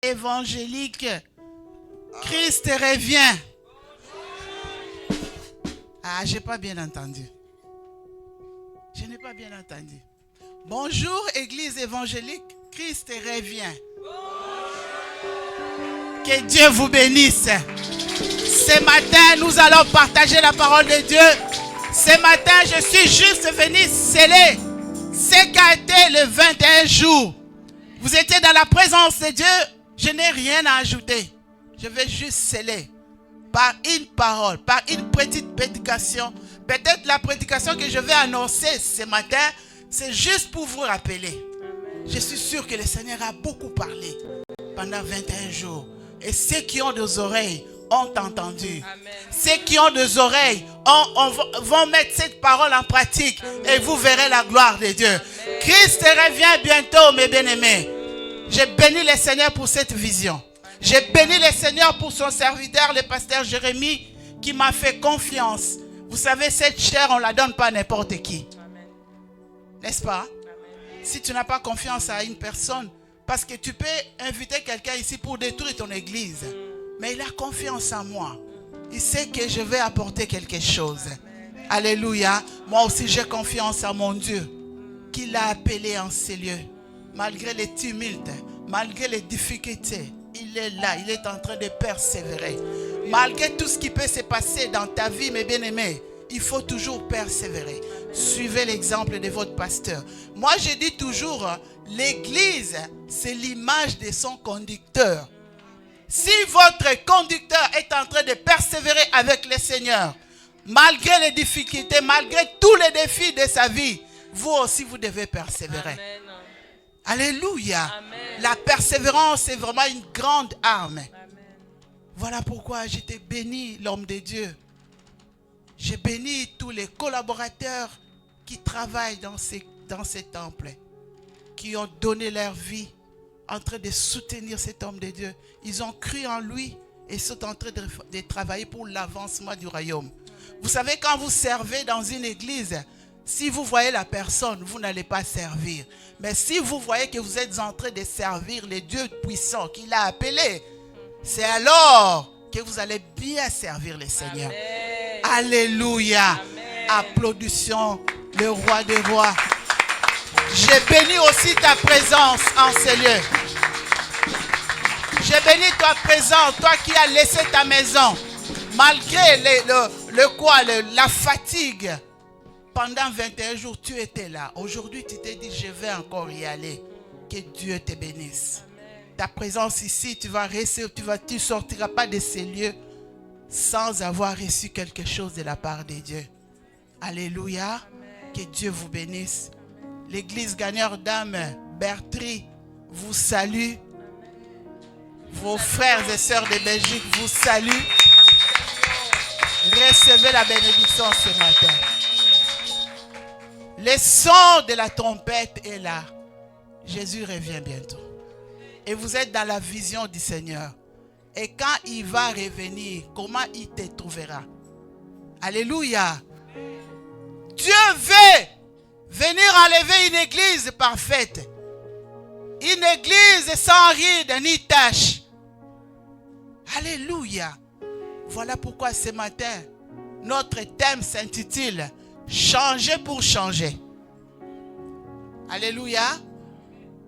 Évangélique, Christ revient. Ah, je n'ai pas bien entendu. Je n'ai pas bien entendu. Bonjour, Église évangélique, Christ revient. Que Dieu vous bénisse. Ce matin, nous allons partager la parole de Dieu. Ce matin, je suis juste venu sceller ce qu'a été le 21 jours. Vous étiez dans la présence de Dieu. Je n'ai rien à ajouter. Je vais juste sceller par une parole, par une petite prédication. Peut-être la prédication que je vais annoncer ce matin, c'est juste pour vous rappeler. Je suis sûr que le Seigneur a beaucoup parlé pendant 21 jours. Et ceux qui ont des oreilles ont entendu. Amen. Ceux qui ont des oreilles vont mettre cette parole en pratique. Amen. Et vous verrez la gloire de Dieu. Amen. Christ revient bientôt, mes bien-aimés. Je bénis le Seigneur pour cette vision. Je bénis le Seigneur pour son serviteur, le pasteur Jérémie, qui m'a fait confiance. Vous savez, cette chair, on ne la donne pas à n'importe qui. N'est-ce pas? Amen. Si tu n'as pas confiance à une personne, parce que tu peux inviter quelqu'un ici pour détruire ton église. Mais il a confiance en moi. Il sait que je vais apporter quelque chose. Amen. Alléluia. Moi aussi, j'ai confiance en mon Dieu, qui l'a appelé en ces lieux. Malgré les tumultes, malgré les difficultés, il est là, il est en train de persévérer. Malgré tout ce qui peut se passer dans ta vie, mes bien-aimés, il faut toujours persévérer. Suivez l'exemple de votre pasteur. Moi, je dis toujours, l'église, c'est l'image de son conducteur. Si votre conducteur est en train de persévérer avec le Seigneur, malgré les difficultés, malgré tous les défis de sa vie, vous aussi, vous devez persévérer. Amen. Alléluia. Amen. La persévérance est vraiment une grande arme. Amen. Voilà pourquoi je t'ai béni, l'homme de Dieu. J'ai béni tous les collaborateurs qui travaillent dans ces temples, qui ont donné leur vie en train de soutenir cet homme de Dieu. Ils ont cru en lui et sont en train de travailler pour l'avancement du royaume. Vous savez, quand vous servez dans une église, si vous voyez la personne, vous n'allez pas servir. Mais si vous voyez que vous êtes en train de servir le Dieu puissant qui l'a appelé, c'est alors que vous allez bien servir le Seigneur. Amen. Alléluia. Amen. Applaudissons le roi des rois. J'ai béni aussi ta présence en ces lieux. J'ai béni ta présence, toi qui as laissé ta maison, malgré la fatigue. Pendant 21 jours, tu étais là. Aujourd'hui, tu t'es dit, je vais encore y aller. Que Dieu te bénisse. Amen. Ta présence ici, tu ne sortiras pas de ces lieux sans avoir reçu quelque chose de la part de Dieu. Alléluia. Amen. Que Dieu vous bénisse. L'église gagneur d'âme, Bertry, vous salue. Vos frères et sœurs de Belgique vous saluent. Recevez la bénédiction ce matin. Le son de la trompette est là. Jésus revient bientôt. Et vous êtes dans la vision du Seigneur. Et quand il va revenir, comment il te trouvera? Alléluia. Dieu veut venir enlever une église parfaite. Une église sans ride ni tache. Alléluia. Voilà pourquoi ce matin, notre thème s'intitule changer pour changer. Alléluia.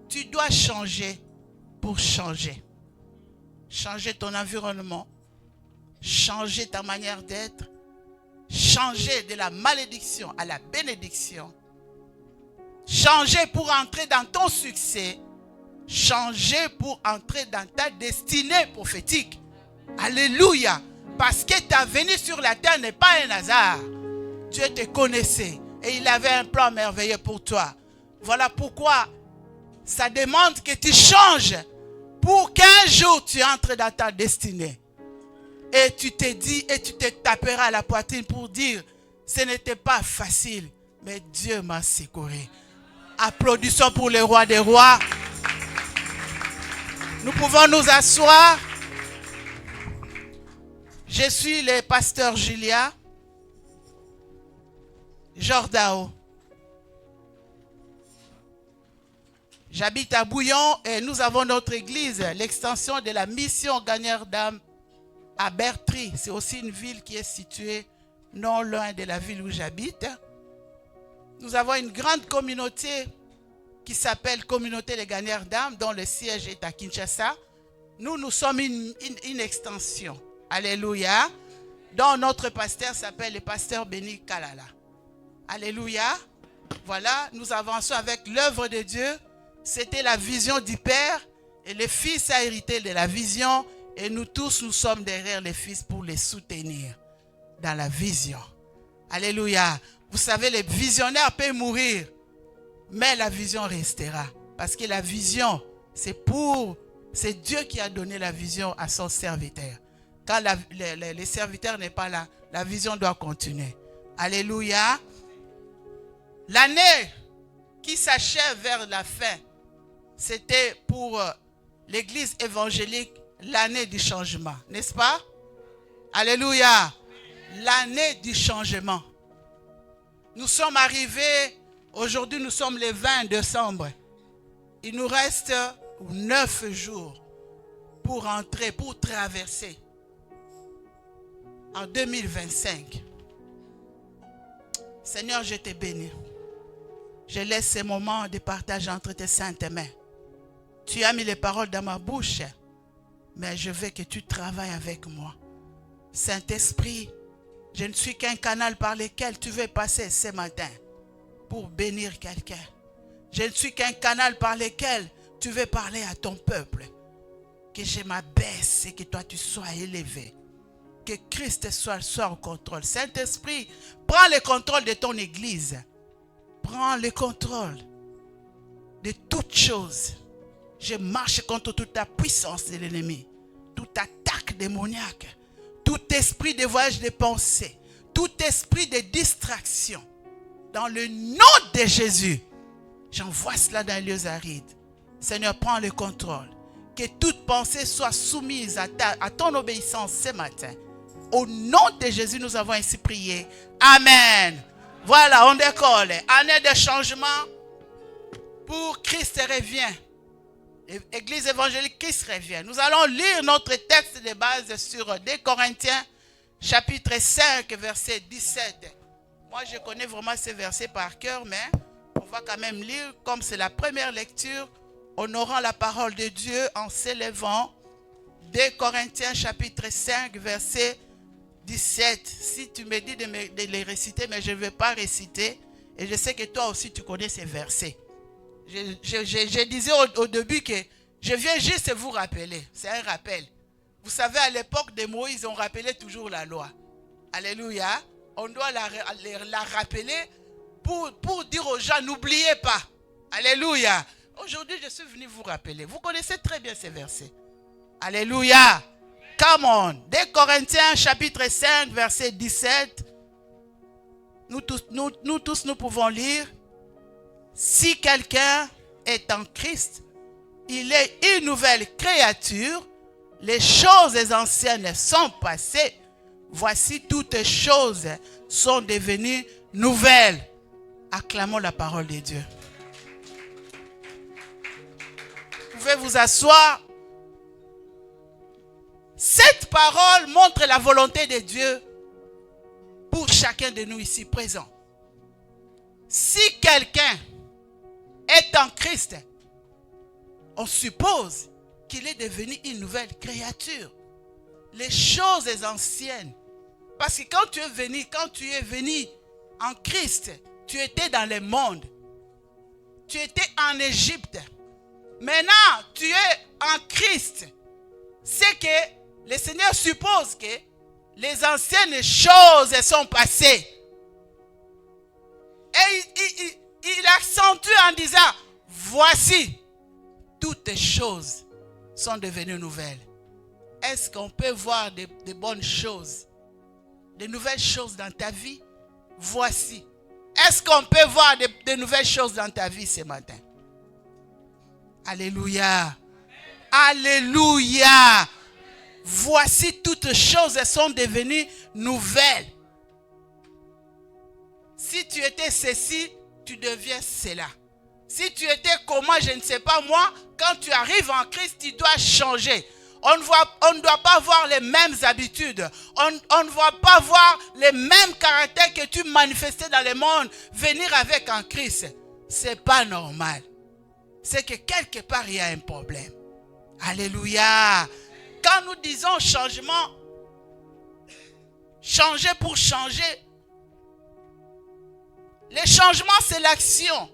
Tu dois changer pour changer. Changer ton environnement. Changer ta manière d'être. Changer de la malédiction à la bénédiction. Changer pour entrer dans ton succès. Changer pour entrer dans ta destinée prophétique. Alléluia. Parce que ta venue sur la terre n'est pas un hasard. Dieu te connaissait et il avait un plan merveilleux pour toi. Voilà pourquoi ça demande que tu changes pour qu'un jour tu entres dans ta destinée. Et tu te dis et tu te taperas à la poitrine pour dire ce n'était pas facile, mais Dieu m'a secouru. Applaudissons pour le roi des rois. Nous pouvons nous asseoir. Je suis le pasteur Julia Jordao. J'habite à Bouillon et nous avons notre église, l'extension de la mission gagneur d'âme à Bertry. C'est aussi une ville qui est située non loin de la ville où j'habite. Nous avons une grande communauté qui s'appelle Communauté des gagneurs d'âme, dont le siège est à Kinshasa. Nous sommes une extension. Alléluia. Dont notre pasteur s'appelle le pasteur Béni Kalala. Alléluia. Voilà, nous avançons avec l'œuvre de Dieu. C'était la vision du Père et le Fils a hérité de la vision et nous tous, nous sommes derrière le Fils pour les soutenir dans la vision. Alléluia. Vous savez, les visionnaires peuvent mourir, mais la vision restera. Parce que la vision, c'est Dieu qui a donné la vision à son serviteur. Quand le serviteur n'est pas là, la vision doit continuer. Alléluia. L'année qui s'achève vers la fin, c'était pour l'église évangélique l'année du changement, n'est-ce pas? Alléluia. L'année du changement. Nous sommes arrivés, aujourd'hui nous sommes le 20 décembre. Il nous reste 9 jours pour entrer, pour traverser en 2025. Seigneur, je te bénis. Je laisse ces moments de partage entre tes saintes mains. Tu as mis les paroles dans ma bouche, mais je veux que tu travailles avec moi. Saint-Esprit, je ne suis qu'un canal par lequel tu veux passer ce matin pour bénir quelqu'un. Je ne suis qu'un canal par lequel tu veux parler à ton peuple. Que je m'abaisse et que toi tu sois élevé. Que Christ soit au contrôle. Saint-Esprit, prends le contrôle de ton église. Prends le contrôle de toutes choses. Je marche contre toute la puissance de l'ennemi, toute attaque démoniaque, tout esprit de voyage de pensée, tout esprit de distraction. Dans le nom de Jésus, j'envoie cela dans les lieux arides. Seigneur, prends le contrôle. Que toute pensée soit soumise à ton obéissance ce matin. Au nom de Jésus, nous avons ainsi prié. Amen. Voilà, on décolle. Année de changement pour Christ revient. Église évangélique, Christ revient. Nous allons lire notre texte de base sur 2 Corinthiens, chapitre 5, verset 17. Moi, je connais vraiment ces versets par cœur, mais on va quand même lire, comme c'est la première lecture, honorant la parole de Dieu en s'élevant. 2 Corinthiens, chapitre 5, verset 17. Si tu me dis de les réciter, mais je ne vais pas réciter. Et je sais que toi aussi, tu connais ces versets. Je disais au début que je viens juste vous rappeler. C'est un rappel. Vous savez, à l'époque de Moïse, on rappelait toujours la loi. Alléluia. On doit la rappeler pour dire aux gens, n'oubliez pas. Alléluia. Aujourd'hui, je suis venu vous rappeler. Vous connaissez très bien ces versets. Alléluia. Come on. 2 Corinthiens, chapitre 5, verset 17. Nous tous, nous pouvons lire. Si quelqu'un est en Christ, il est une nouvelle créature. Les choses anciennes sont passées. Voici toutes choses sont devenues nouvelles. Acclamons la parole de Dieu. Vous pouvez vous asseoir. Cette parole montre la volonté de Dieu pour chacun de nous ici présents. Si quelqu'un est en Christ, on suppose qu'il est devenu une nouvelle créature. Les choses anciennes. Parce que quand tu es venu en Christ, tu étais dans le monde. Tu étais en Égypte. Maintenant, tu es en Christ. C'est que le Seigneur suppose que les anciennes choses sont passées. Et il accentue en disant, voici, toutes choses sont devenues nouvelles. Est-ce qu'on peut voir de bonnes choses, de nouvelles choses dans ta vie? Voici. Est-ce qu'on peut voir de nouvelles choses dans ta vie ce matin? Alléluia. Alléluia. Voici, toutes choses sont devenues nouvelles. Si tu étais ceci, tu deviens cela. Si tu étais comment, je ne sais pas moi, quand tu arrives en Christ, tu dois changer. On ne doit pas voir les mêmes habitudes. On ne doit pas voir les mêmes caractères que tu manifestais dans le monde venir avec en Christ. Ce n'est pas normal. C'est que quelque part, il y a un problème. Alléluia. Quand nous disons changement, changer pour changer, le changement, c'est l'action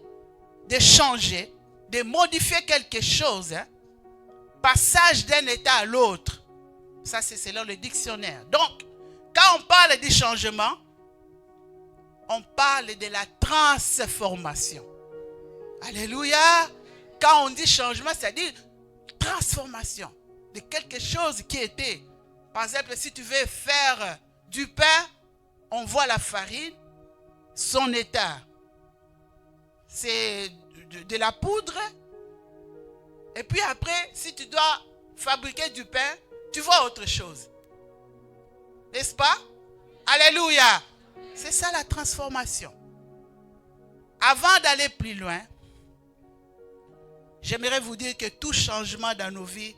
de changer, de modifier quelque chose. Passage d'un état à l'autre. Ça, c'est selon le dictionnaire. Donc, quand on parle du changement, on parle de la transformation. Alléluia. Quand on dit changement, c'est-à-dire transformation de quelque chose qui était. Par exemple, si tu veux faire du pain, on voit la farine, son état. C'est de la poudre. Et puis après, si tu dois fabriquer du pain, tu vois autre chose. N'est-ce pas? Alléluia. C'est ça la transformation. Avant d'aller plus loin, j'aimerais vous dire que tout changement dans nos vies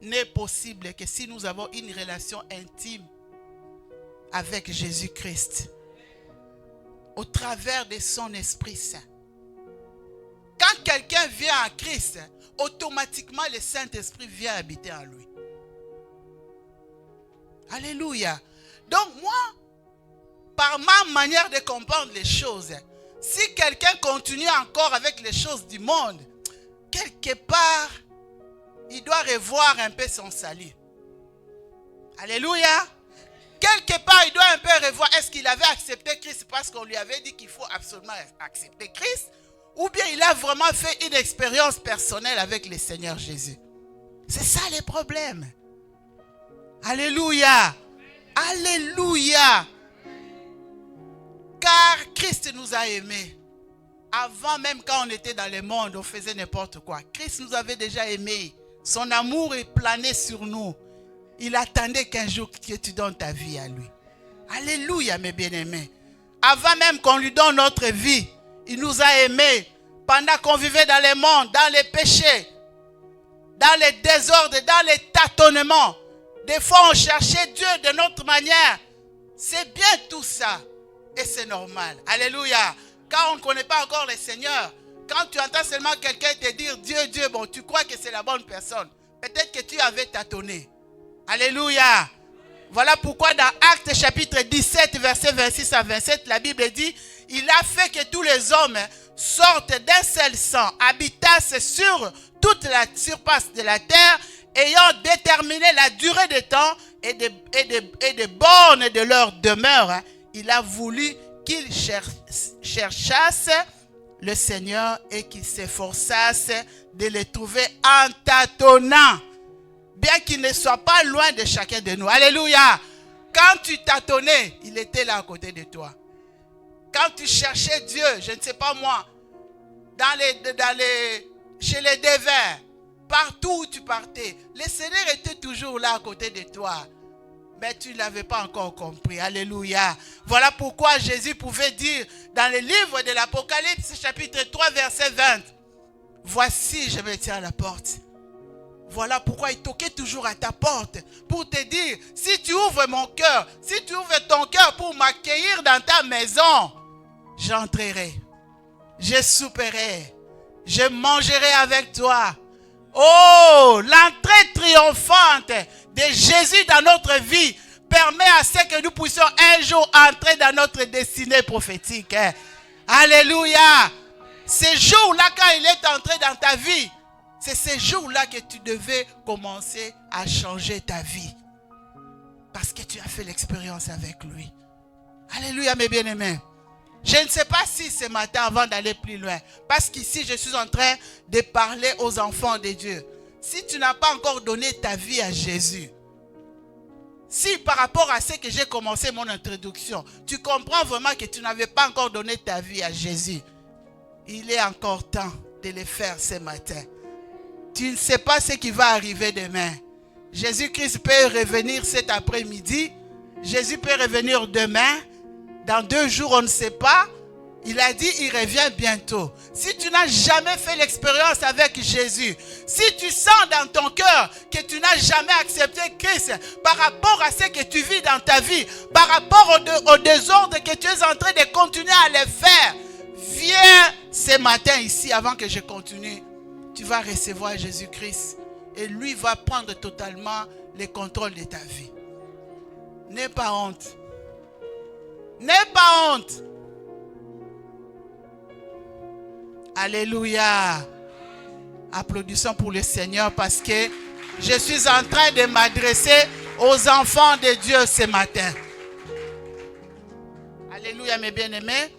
n'est possible que si nous avons une relation intime avec Jésus-Christ, au travers de son Esprit Saint. Quand quelqu'un vient à Christ, automatiquement le Saint-Esprit vient habiter en lui. Alléluia. Donc moi, par ma manière de comprendre les choses, si quelqu'un continue encore avec les choses du monde, quelque part, il doit revoir un peu son salut. Alléluia. Quelque part, il doit un peu revoir, est-ce qu'il avait accepté Christ parce qu'on lui avait dit qu'il faut absolument accepter Christ, ou bien il a vraiment fait une expérience personnelle avec le Seigneur Jésus. C'est ça le problème. Alléluia. Alléluia. Car Christ nous a aimés. Avant même quand on était dans le monde, on faisait n'importe quoi. Christ nous avait déjà aimés. Son amour est plané sur nous. Il attendait qu'un jour que tu donnes ta vie à lui. Alléluia, mes bien-aimés. Avant même qu'on lui donne notre vie, il nous a aimés. Pendant qu'on vivait dans le monde, dans les péchés, dans les désordres, dans les tâtonnements. Des fois, on cherchait Dieu de notre manière. C'est bien tout ça. Et c'est normal. Alléluia. Quand on ne connaît pas encore le Seigneur, quand tu entends seulement quelqu'un te dire Dieu, Dieu, bon, tu crois que c'est la bonne personne. Peut-être que tu avais tâtonné. Alléluia. Voilà pourquoi dans Actes chapitre 17, verset 26 à 27, la Bible dit, il a fait que tous les hommes sortent d'un seul sang, habitassent sur toute la surface de la terre, ayant déterminé la durée des temps et des bornes de leur demeure. Il a voulu qu'ils cherchassent le Seigneur et qu'ils s'efforçassent de le trouver en tâtonnant, bien qu'il ne soit pas loin de chacun de nous. Alléluia. Quand tu tâtonnais, il était là à côté de toi. Quand tu cherchais Dieu, je ne sais pas moi, chez les dévers, partout où tu partais, le Seigneur était toujours là à côté de toi. Mais tu ne l'avais pas encore compris. Alléluia. Voilà pourquoi Jésus pouvait dire dans le livre de l'Apocalypse, chapitre 3, verset 20. Voici, je me tiens à la porte. Voilà pourquoi il toquait toujours à ta porte pour te dire, si tu ouvres mon cœur, si tu ouvres ton cœur pour m'accueillir dans ta maison, j'entrerai, je souperai, je mangerai avec toi. Oh, l'entrée triomphante de Jésus dans notre vie permet à ce que nous puissions un jour entrer dans notre destinée prophétique. Alléluia. Ce jour-là, quand il est entré dans ta vie, c'est ce jour-là que tu devais commencer à changer ta vie. Parce que tu as fait l'expérience avec lui. Alléluia, mes bien-aimés. Je ne sais pas si ce matin, avant d'aller plus loin, parce qu'ici, je suis en train de parler aux enfants de Dieu. Si tu n'as pas encore donné ta vie à Jésus, si par rapport à ce que j'ai commencé mon introduction, tu comprends vraiment que tu n'avais pas encore donné ta vie à Jésus, il est encore temps de le faire ce matin. Tu ne sais pas ce qui va arriver demain. Jésus-Christ peut revenir cet après-midi. Jésus peut revenir demain. Dans 2 jours, on ne sait pas. Il a dit, il revient bientôt. Si tu n'as jamais fait l'expérience avec Jésus, si tu sens dans ton cœur que tu n'as jamais accepté Christ par rapport à ce que tu vis dans ta vie, par rapport au désordre que tu es en train de continuer à les faire, viens ce matin ici avant que je continue. Tu vas recevoir Jésus-Christ et lui va prendre totalement le contrôle de ta vie. N'aie pas honte. N'aie pas honte. Alléluia. Applaudissons pour le Seigneur parce que je suis en train de m'adresser aux enfants de Dieu ce matin. Alléluia mes bien-aimés.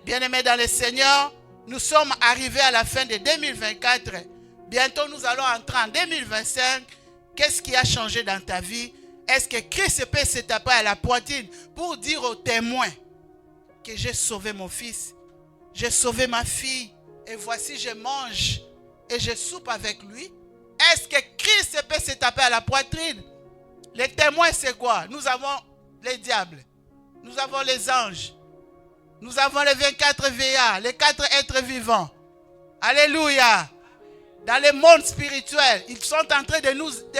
Bien-aimés dans le Seigneur, nous sommes arrivés à la fin de 2024. Bientôt nous allons entrer en 2025. Qu'est-ce qui a changé dans ta vie? Est-ce que Christ peut se taper à la poitrine pour dire aux témoins que j'ai sauvé mon fils, j'ai sauvé ma fille, et voici je mange et je soupe avec lui? Est-ce que Christ peut se taper à la poitrine? Les témoins c'est quoi? Nous avons les diables, nous avons les anges, nous avons les 24 veillards, les 4 êtres vivants. Alléluia. Dans le monde spirituel, ils sont en train de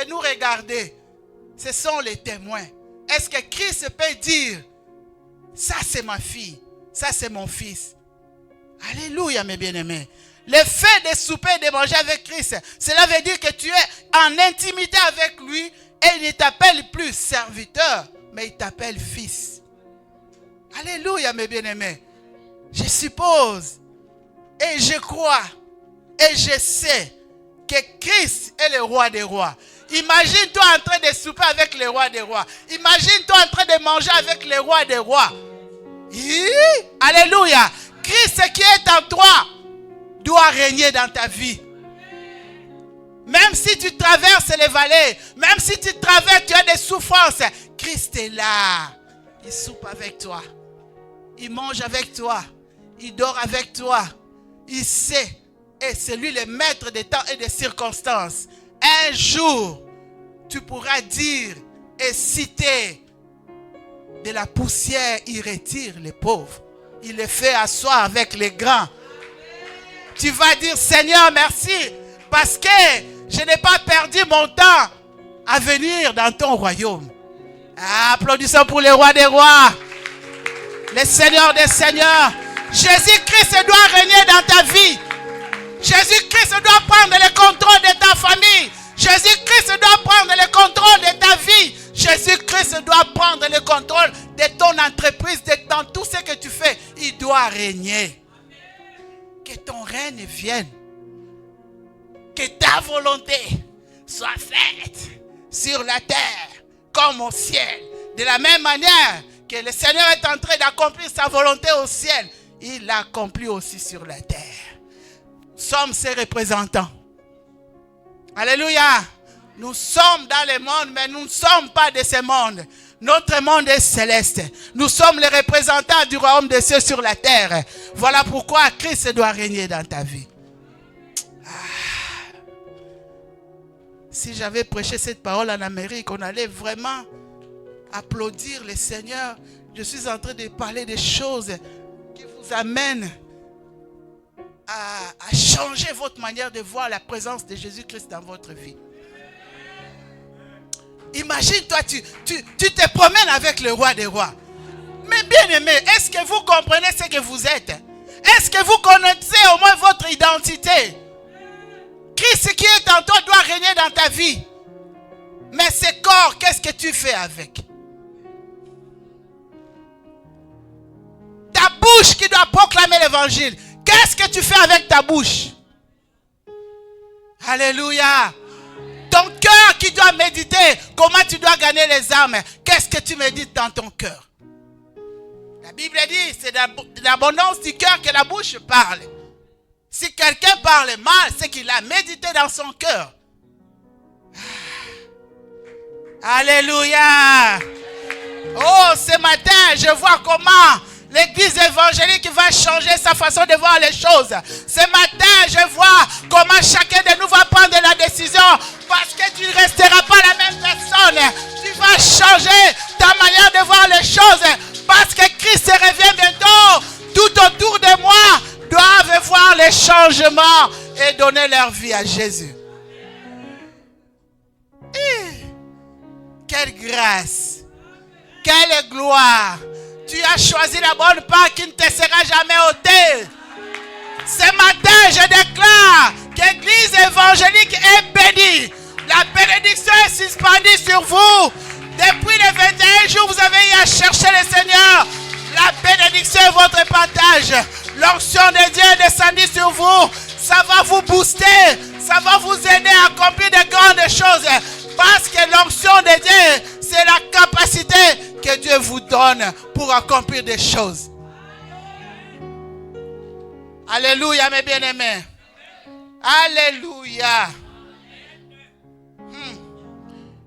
nous regarder. Ce sont les témoins. Est-ce que Christ peut dire, ça c'est ma fille, ça c'est mon fils? Alléluia mes bien-aimés. Le fait de souper et de manger avec Christ, cela veut dire que tu es en intimité avec lui et il ne t'appelle plus serviteur, mais il t'appelle fils. Alléluia mes bien-aimés. Je suppose et je crois et je sais que Christ est le roi des rois. Imagine-toi en train de souper avec le roi des rois. Imagine-toi en train de manger avec le roi des rois. Alléluia. Christ qui est en toi doit régner dans ta vie. Même si tu traverses les vallées, même si tu traverses, tu as des souffrances, Christ est là. Il soupe avec toi. Il mange avec toi. Il dort avec toi. Il sait. Et c'est lui le maître des temps et des circonstances. Un jour, tu pourras dire et citer, de la poussière, il retire les pauvres. Il les fait asseoir avec les grands. Tu vas dire, Seigneur, merci, parce que je n'ai pas perdu mon temps à venir dans ton royaume. Applaudissons pour le roi des rois, le Seigneur des seigneurs. Jésus-Christ doit régner dans ta vie. Jésus-Christ doit prendre le contrôle de ta famille. Jésus-Christ doit prendre le contrôle de ta vie. Jésus-Christ doit prendre le contrôle de ton entreprise, dans tout ce que tu fais. Il doit régner. Que ton règne vienne. Que ta volonté soit faite sur la terre comme au ciel. De la même manière que le Seigneur est en train d'accomplir sa volonté au ciel, il l'accomplit aussi sur la terre. Nous sommes ses représentants. Alléluia. Nous sommes dans le monde, mais nous ne sommes pas de ce monde. Notre monde est céleste. Nous sommes les représentants du royaume des cieux sur la terre. Voilà pourquoi Christ doit régner dans ta vie. Si j'avais prêché cette parole en Amérique, on allait vraiment applaudir le Seigneur. Je suis en train de parler des choses qui vous amènent à changer votre manière de voir la présence de Jésus-Christ dans votre vie. Imagine-toi, tu te promènes avec le roi des rois. Mais bien aimé, est-ce que vous comprenez ce que vous êtes? Est-ce que vous connaissez au moins votre identité? Christ qui est en toi doit régner dans ta vie. Mais ce corps, qu'est-ce que tu fais avec? Ta bouche qui doit proclamer l'évangile. Qu'est-ce que tu fais avec ta bouche? Alléluia. Ton cœur qui doit méditer comment tu dois gagner les âmes. Qu'est-ce que tu médites dans ton cœur? La Bible dit, c'est de l'abondance du cœur que la bouche parle. Si quelqu'un parle mal, c'est qu'il a médité dans son cœur. Alléluia. Oh, ce matin, je vois comment l'église évangélique va changer sa façon de voir les choses. Ce matin, je vois comment chacun de nous va prendre la décision, parce que tu ne resteras pas la même personne. Tu vas changer ta manière de voir les choses, parce que Christ revient bientôt. Tout autour de changement et donner leur vie à Jésus. Quelle grâce, quelle gloire. Tu as choisi la bonne part qui ne te sera jamais ôtée. Ce matin, je déclare que l'église évangélique est bénie. La bénédiction est suspendue sur vous. Depuis les 21 jours, vous avez eu à chercher le Seigneur. La bénédiction est votre partage. L'onction de Dieu est descendue sur vous. Ça va vous booster. Ça va vous aider à accomplir de grandes choses. Parce que l'onction de Dieu, c'est la capacité que Dieu vous donne pour accomplir des choses. Alléluia, mes bien-aimés. Alléluia.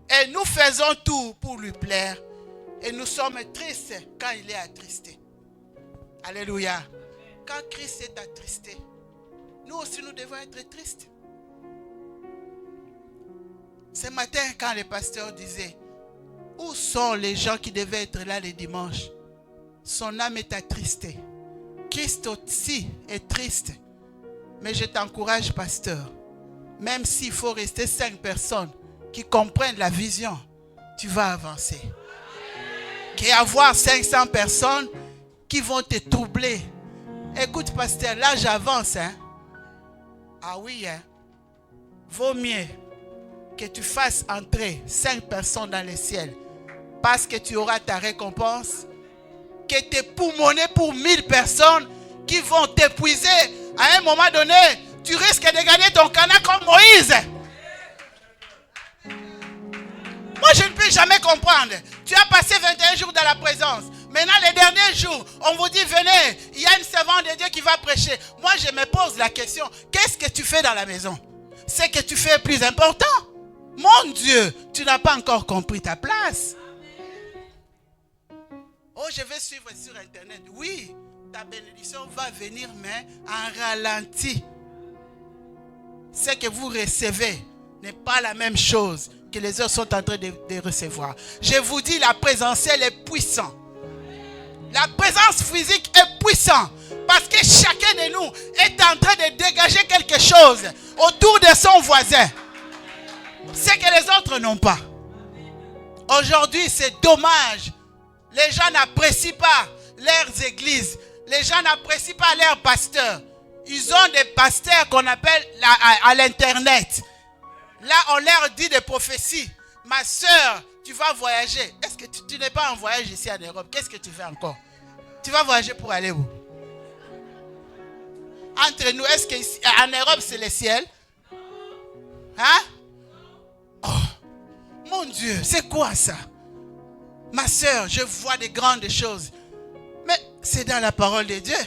Et nous faisons tout pour lui plaire. Et nous sommes tristes quand il est attristé. Alléluia. Quand Christ est attristé, nous aussi nous devons être tristes. Ce matin, quand le pasteur disait, où sont les gens qui devaient être là les dimanches? Son âme est attristée. Christ aussi est triste. Mais je t'encourage, pasteur, même s'il faut rester 5 personnes qui comprennent la vision, tu vas avancer. Qu'avoir 500 personnes qui vont te troubler. Écoute, pasteur, là j'avance. Ah oui, vaut mieux que tu fasses entrer 5 personnes dans le ciel parce que tu auras ta récompense, que tu es poumonné pour 1000 personnes qui vont t'épuiser. À un moment donné, tu risques de gagner ton canard comme Moïse. Moi, je ne peux jamais comprendre. Tu as passé 21 jours dans la présence. Maintenant, les derniers jours, on vous dit, venez, il y a une servante de Dieu qui va prêcher. Moi, je me pose la question, qu'est-ce que tu fais dans la maison? Ce que tu fais est plus important. Mon Dieu, tu n'as pas encore compris ta place. Oh, je vais suivre sur Internet. Oui, ta bénédiction va venir, mais en ralenti. Ce que vous recevez n'est pas la même chose que les autres sont en train de recevoir. Je vous dis, la présentielle est puissante. La présence physique est puissante. Parce que chacun de nous est en train de dégager quelque chose autour de son voisin. C'est que les autres n'ont pas. Aujourd'hui, c'est dommage. Les gens n'apprécient pas leurs églises. Les gens n'apprécient pas leurs pasteurs. Ils ont des pasteurs qu'on appelle à l'internet. Là, on leur dit des prophéties. Ma soeur, tu vas voyager. Est-ce que tu n'es pas en voyage ici en Europe? Qu'est-ce que tu fais encore? Tu vas voyager pour aller où? Entre nous, est-ce qu'en Europe, c'est le ciel? Hein? Oh, mon Dieu, c'est quoi ça? Ma soeur, je vois des grandes choses. Mais c'est dans la parole de Dieu.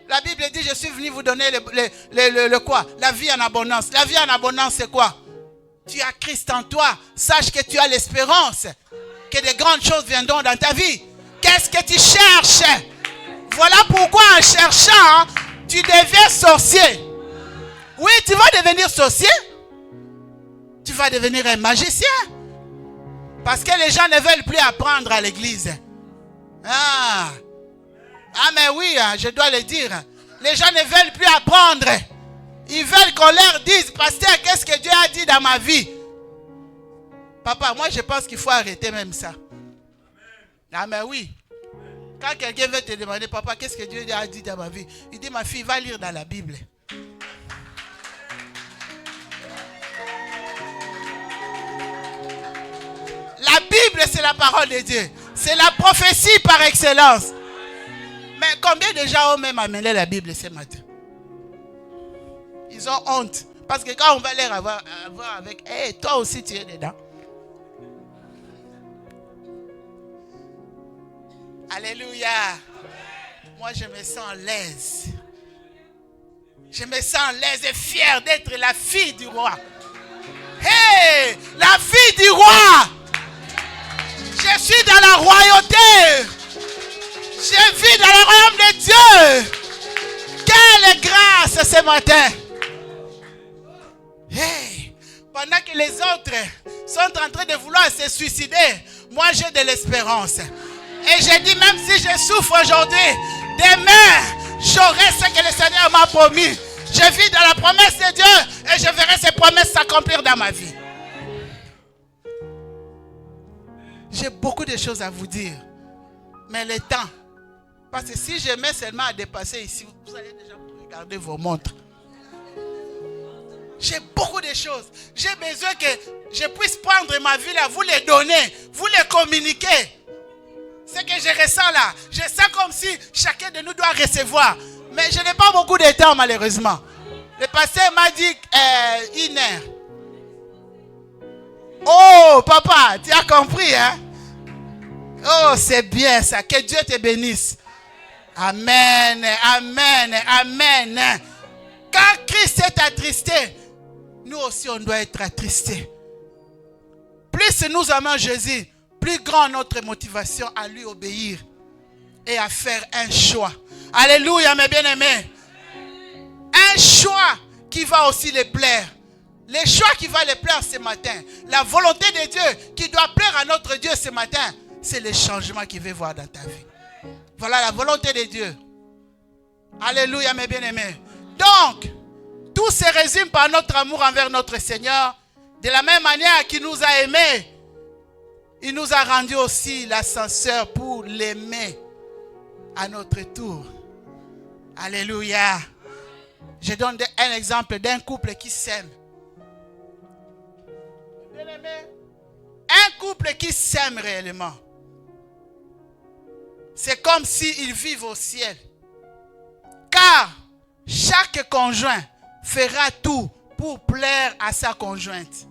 La Bible dit, je suis venu vous donner le quoi? La vie en abondance. La vie en abondance, c'est quoi? Tu as Christ en toi. Sache que tu as l'espérance que de grandes choses viendront dans ta vie. Qu'est-ce que tu cherches? Voilà pourquoi en cherchant, tu deviens sorcier. Oui, tu vas devenir sorcier. Tu vas devenir un magicien. Parce que les gens ne veulent plus apprendre à l'église. Ah, mais oui, je dois le dire. Les gens ne veulent plus apprendre. Ils veulent qu'on leur dise, pasteur, qu'est-ce que Dieu a dit dans ma vie? Papa, moi je pense qu'il faut arrêter même ça. Ah mais oui. Quand quelqu'un veut te demander, papa, qu'est-ce que Dieu a dit dans ma vie? Il dit, ma fille, va lire dans la Bible. La Bible, c'est la parole de Dieu. C'est la prophétie par excellence. Mais combien de gens ont même amené la Bible ce matin? Ils ont honte. Parce que quand on va les avoir avec, hey, toi aussi tu es dedans. Alléluia. Moi je me sens à l'aise. Je me sens à l'aise et fier d'être la fille du roi. Hey, la fille du roi. Je suis dans la royauté. Je vis dans le royaume de Dieu. Quelle grâce ce matin. Hey, pendant que les autres sont en train de vouloir se suicider, moi j'ai de l'espérance. Et je dis, même si je souffre aujourd'hui, demain, j'aurai ce que le Seigneur m'a promis. Je vis dans la promesse de Dieu et je verrai ces promesses s'accomplir dans ma vie. J'ai beaucoup de choses à vous dire. Mais le temps. Parce que si je mets seulement à dépasser ici, vous allez déjà regarder vos montres. J'ai beaucoup de choses. J'ai besoin que je puisse prendre ma vie là, vous les donner, vous les communiquer. Ce que je ressens là, je sens comme si chacun de nous doit recevoir. Mais je n'ai pas beaucoup de temps malheureusement. Le pasteur m'a dit 1 heure. Oh papa, tu as compris hein? Oh c'est bien ça, que Dieu te bénisse. Amen, amen, amen. Quand Christ est attristé, nous aussi on doit être attristés. Plus nous aimons Jésus, plus grand notre motivation à lui obéir et à faire un choix. Alléluia mes bien-aimés. Un choix qui va aussi les plaire. Les choix qui vont les plaire ce matin. La volonté de Dieu qui doit plaire à notre Dieu ce matin, c'est le changement qu'il veut voir dans ta vie. Voilà la volonté de Dieu. Alléluia mes bien-aimés. Donc, tout se résume par notre amour envers notre Seigneur. De la même manière qu'il nous a aimés, il nous a rendu aussi l'ascenseur pour l'aimer à notre tour. Alléluia. Je donne un exemple d'un couple qui s'aime. Bien-aimé, un couple qui s'aime réellement, c'est comme s'ils vivent au ciel. Car chaque conjoint fera tout pour plaire à sa conjointe.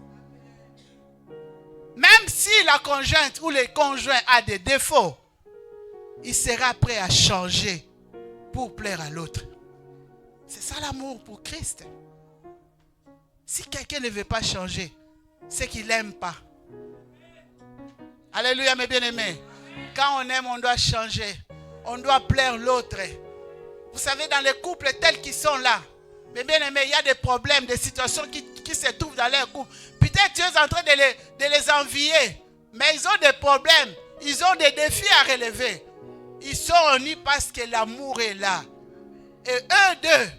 Même si la conjointe ou le conjoint a des défauts, il sera prêt à changer pour plaire à l'autre. C'est ça l'amour pour Christ. Si quelqu'un ne veut pas changer, c'est qu'il n'aime pas. Alléluia mes bien-aimés. Quand on aime, on doit changer. On doit plaire l'autre. Vous savez, dans les couples tels qu'ils sont là, mes bien-aimés, il y a des problèmes, des situations qui se trouvent dans leur couple. Peut-être Dieu est en train de les envier. Mais ils ont des problèmes. Ils ont des défis à relever. Ils sont unis parce que l'amour est là. Et eux deux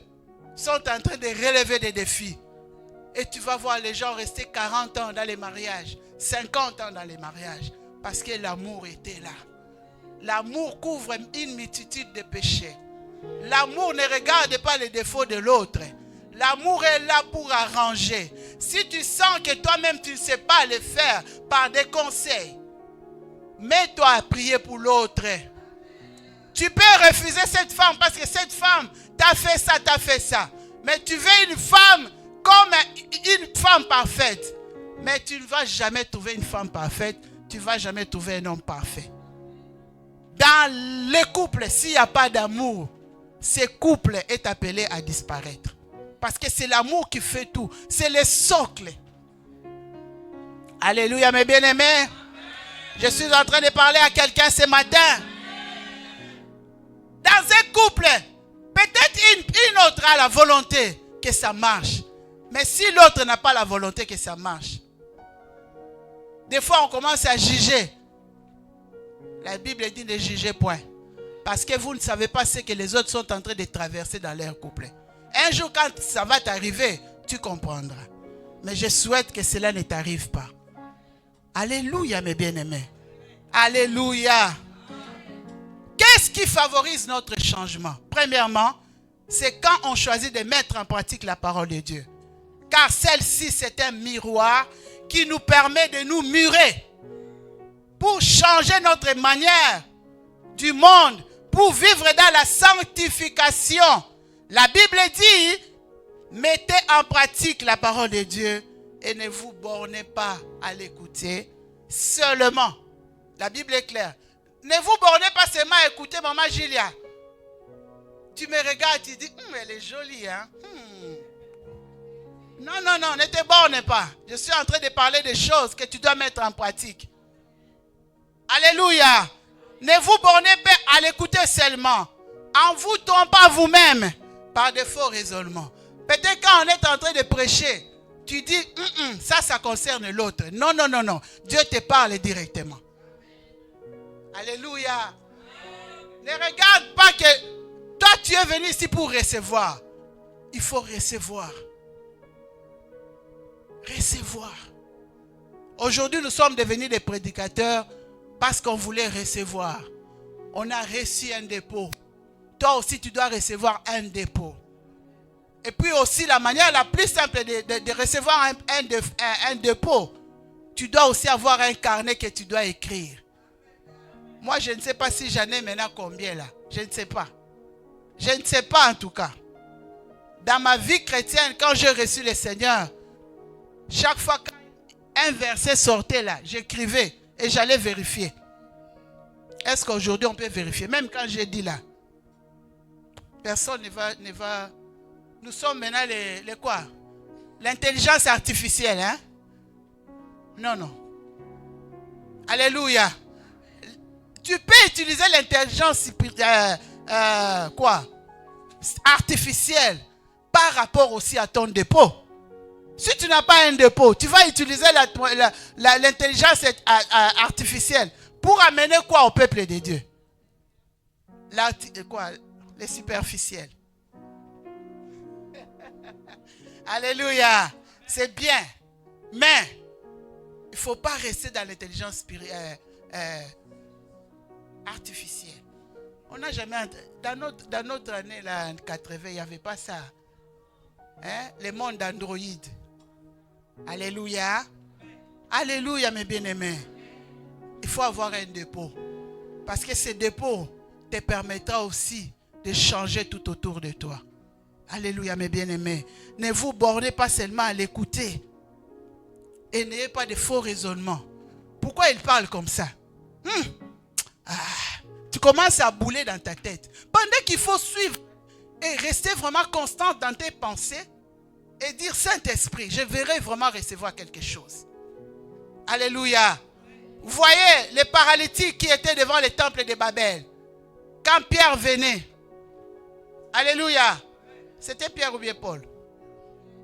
sont en train de relever des défis. Et tu vas voir les gens rester 40 ans dans les mariages, 50 ans dans les mariages. Parce que l'amour était là. L'amour couvre une multitude de péchés. L'amour ne regarde pas les défauts de l'autre. L'amour est là pour arranger. Si tu sens que toi-même tu ne sais pas le faire par des conseils, mets-toi à prier pour l'autre. Tu peux refuser cette femme parce que cette femme t'a fait ça, t'a fait ça. Mais tu veux une femme comme une femme parfaite. Mais tu ne vas jamais trouver une femme parfaite. Tu ne vas jamais trouver un homme parfait. Dans les couples, s'il n'y a pas d'amour, ce couple est appelé à disparaître. Parce que c'est l'amour qui fait tout. C'est le socle. Alléluia mes bien-aimés. Je suis en train de parler à quelqu'un ce matin. Dans un couple, peut-être une autre a la volonté que ça marche. Mais si l'autre n'a pas la volonté que ça marche, des fois on commence à juger. La Bible dit de juger point. Parce que vous ne savez pas ce que les autres sont en train de traverser dans leur couple. Un jour quand ça va t'arriver, tu comprendras. Mais je souhaite que cela ne t'arrive pas. Alléluia mes bien-aimés. Alléluia. Qu'est-ce qui favorise notre changement? Premièrement, c'est quand on choisit de mettre en pratique la parole de Dieu. Car celle-ci, c'est un miroir qui nous permet de nous murer pour changer notre manière du monde, pour vivre dans la sanctification. La Bible dit, mettez en pratique la parole de Dieu et ne vous bornez pas à l'écouter seulement. La Bible est claire. Ne vous bornez pas seulement à écouter Maman Julia. Tu me regardes, tu dis, elle est jolie, hein? Non, non, non, ne te borne pas. Je suis en train de parler des choses que tu dois mettre en pratique. Alléluia. Ne vous bornez pas à l'écouter seulement. En vous trompant vous-même par de faux raisonnements. Peut-être quand on est en train de prêcher, tu dis, ça concerne l'autre. Non, non, non, non. Dieu te parle directement. Alléluia. Ne regarde pas que toi tu es venu ici pour recevoir. il faut recevoir. Recevoir. Aujourd'hui, nous sommes devenus des prédicateurs parce qu'on voulait recevoir. On a reçu un dépôt. Toi aussi, tu dois recevoir un dépôt. Et puis aussi, la manière la plus simple de recevoir un dépôt, tu dois aussi avoir un carnet que tu dois écrire. Moi, je ne sais pas si j'en ai maintenant combien là. Je ne sais pas. Je ne sais pas en tout cas. Dans ma vie chrétienne, quand j'ai reçu le Seigneur, chaque fois qu'un verset sortait là, j'écrivais et j'allais vérifier. Est-ce qu'aujourd'hui on peut vérifier? Même quand j'ai dit là, personne ne va. Nous sommes maintenant les quoi? L'intelligence artificielle, hein? Non, non. Alléluia. Tu peux utiliser l'intelligence artificielle par rapport aussi à ton dépôt. Si tu n'as pas un dépôt, tu vas utiliser l'intelligence artificielle pour amener quoi au peuple de Dieu? Les superficiels. Alléluia. C'est bien. Mais il ne faut pas rester dans l'intelligence artificielle. On n'a jamais... Dans notre année, là, en 80, il n'y avait pas ça. Hein? Le monde Android. Alléluia. Alléluia, mes bien-aimés. Il faut avoir un dépôt. Parce que ce dépôt te permettra aussi de changer tout autour de toi. Alléluia, mes bien-aimés. Ne vous bornez pas seulement à l'écouter. Et n'ayez pas de faux raisonnements. Pourquoi il parle comme ça? Tu commences à bouler dans ta tête. Pendant qu'il faut suivre et rester vraiment constant dans tes pensées et dire Saint-Esprit, je verrai vraiment recevoir quelque chose. Alléluia. Vous voyez les paralytiques qui étaient devant le temple de Babel. Quand Pierre venait. Alléluia. C'était Pierre ou bien Paul?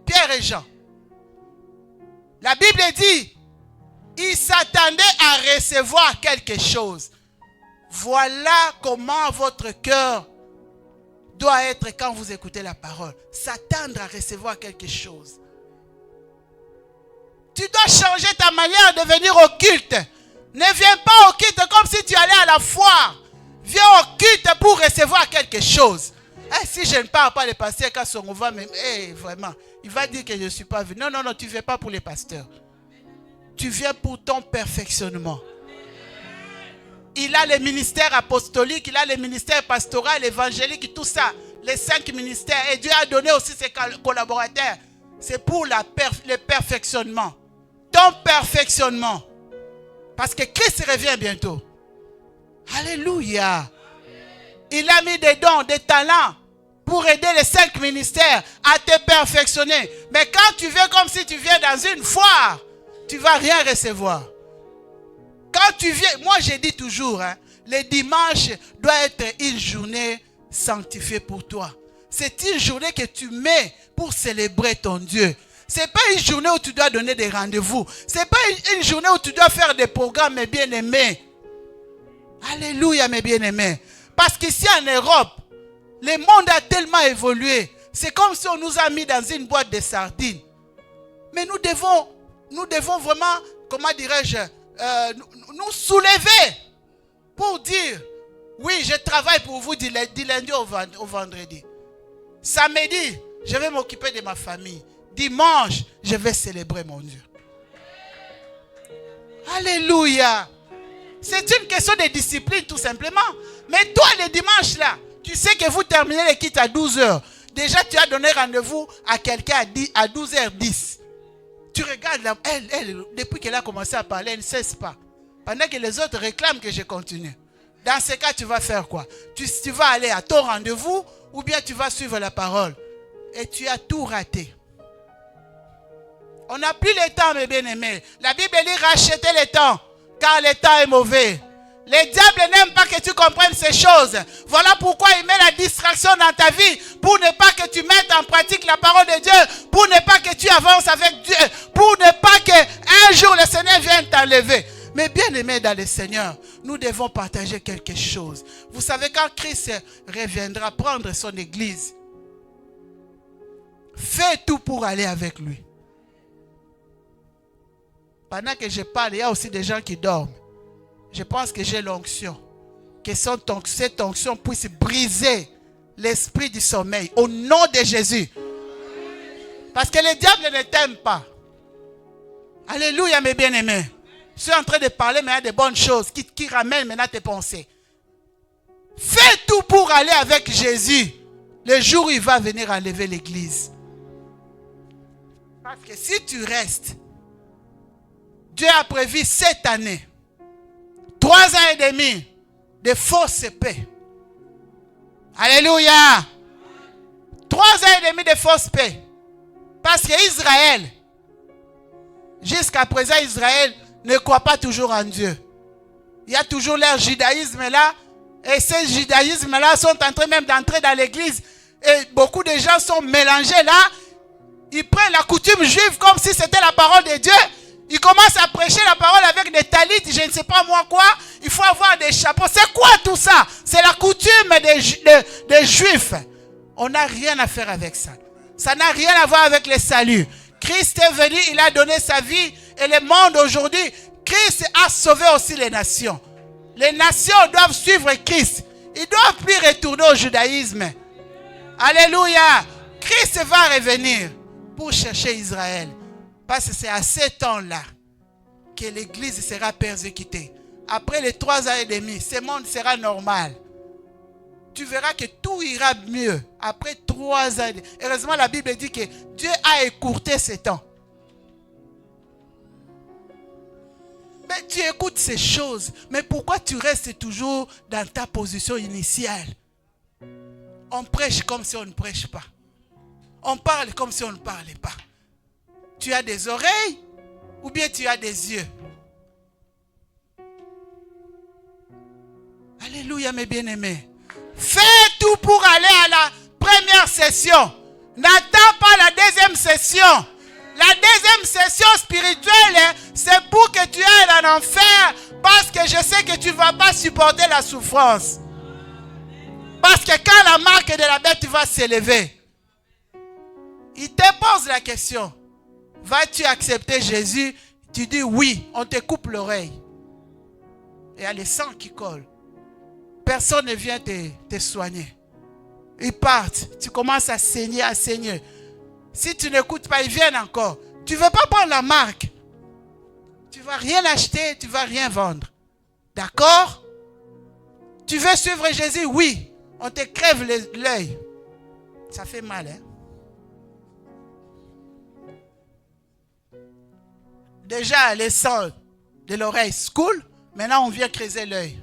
Pierre et Jean. La Bible dit, ils s'attendaient à recevoir quelque chose. Voilà comment votre cœur doit être quand vous écoutez la parole. S'attendre à recevoir quelque chose. Tu dois changer ta manière de venir au culte. Ne viens pas au culte comme si tu allais à la foire. Viens au culte pour recevoir quelque chose. Si je ne parle pas des pasteurs, quand on va même, vraiment, il va dire que je ne suis pas venu. Non, non, non, tu ne viens pas pour les pasteurs. Tu viens pour ton perfectionnement. Il a les ministères apostoliques, il a les ministères pastoraux, évangéliques, tout ça. Les 5 ministères. Et Dieu a donné aussi ses collaborateurs. C'est pour le perfectionnement. Ton perfectionnement. Parce que Christ revient bientôt. Alléluia. Il a mis des dons, des talents pour aider les 5 ministères à te perfectionner. Mais quand tu viens comme si tu viens dans une foire, tu ne vas rien recevoir. Quand tu viens, moi j'ai dit toujours, le dimanche doit être une journée sanctifiée pour toi. C'est une journée que tu mets pour célébrer ton Dieu. Ce n'est pas une journée où tu dois donner des rendez-vous. Ce n'est pas une journée où tu dois faire des programmes, mes bien-aimés. Alléluia, mes bien-aimés. Parce qu'ici en Europe, le monde a tellement évolué. C'est comme si on nous a mis dans une boîte de sardines. Mais nous devons vraiment, comment dirais-je, nous soulever pour dire, oui, je travaille pour vous du lundi au vendredi. Samedi, je vais m'occuper de ma famille. Dimanche, je vais célébrer mon Dieu. Alléluia. C'est une question de discipline tout simplement. Mais toi, le dimanche là, tu sais que vous terminez les kits à 12h. Déjà, tu as donné rendez-vous à quelqu'un à 12h10. Tu regardes, elle, depuis qu'elle a commencé à parler, elle ne cesse pas. Pendant que les autres réclament que je continue. Dans ce cas, tu vas faire quoi? Tu vas aller à ton rendez-vous ou bien tu vas suivre la parole. Et tu as tout raté. On n'a plus le temps, mes bien-aimés. La Bible dit rachetez le temps, car le temps est mauvais. Les diables n'aiment pas que tu comprennes ces choses. Voilà pourquoi il met la distraction dans ta vie, pour ne pas que tu mettes en pratique la parole de Dieu, pour ne pas que tu avances avec Dieu, pour ne pas qu'un jour le Seigneur vienne t'enlever. Mais bien aimés dans le Seigneur, nous devons partager quelque chose. Vous savez, quand Christ reviendra prendre son église, Fais tout pour aller avec lui. Pendant que je parle, il y a aussi des gens qui dorment. Je pense que j'ai l'onction. Que cette onction puisse briser l'esprit du sommeil. Au nom de Jésus. Parce que le diable ne t'aime pas. Alléluia, mes bien-aimés. Je suis en train de parler, mais il y a de bonnes choses qui ramènent maintenant tes pensées. Fais tout pour aller avec Jésus. Le jour où il va venir enlever l'église. Parce que si tu restes, Dieu a prévu cette année, 3 ans et demi de fausses paix. Alléluia. 3 ans et demi de fausses paix. Parce que Israël, jusqu'à présent, Israël ne croit pas toujours en Dieu. Il y a toujours leur judaïsme là. Et ces judaïsmes-là sont en train même d'entrer dans l'église. Et beaucoup de gens sont mélangés là. Ils prennent la coutume juive comme si c'était la parole de Dieu. Ils commencent à prêcher la parole avec des talites, je ne sais pas moi quoi. Il faut avoir des chapeaux. C'est quoi tout ça? C'est la coutume des juifs. On n'a rien à faire avec ça. Ça n'a rien à voir avec le salut. Christ est venu, il a donné sa vie. Et le monde aujourd'hui, Christ a sauvé aussi les nations. Les nations doivent suivre Christ. Ils ne doivent plus retourner au judaïsme. Alléluia. Christ va revenir pour chercher Israël. Parce que c'est à ce temps-là que l'église sera persécutée. Après les 3 ans et demi, ce monde sera normal. Tu verras que tout ira mieux après 3 ans et demi. Heureusement, la Bible dit que Dieu a écourté ce temps. Mais tu écoutes ces choses. Mais pourquoi tu restes toujours dans ta position initiale? On prêche comme si on ne prêche pas. On parle comme si on ne parlait pas. Tu as des oreilles ou bien tu as des yeux? Alléluia, mes bien-aimés. Fais tout pour aller à la première session. N'attends pas la deuxième session. La deuxième session spirituelle, c'est pour que tu ailles en enfer parce que je sais que tu ne vas pas supporter la souffrance. Parce que quand la marque de la bête va s'élever, il te pose la question. Vas-tu accepter Jésus? Tu dis oui, on te coupe l'oreille. Et il y a le sang qui colle. Personne ne vient te soigner. Ils partent. Tu commences à saigner, à saigner. Si tu n'écoutes pas, ils viennent encore. Tu ne veux pas prendre la marque. Tu ne vas rien acheter, tu ne vas rien vendre. D'accord? Tu veux suivre Jésus? Oui. On te crève l'œil. Ça fait mal, hein? Déjà, le sang de l'oreille coule. Maintenant, on vient creuser l'œil.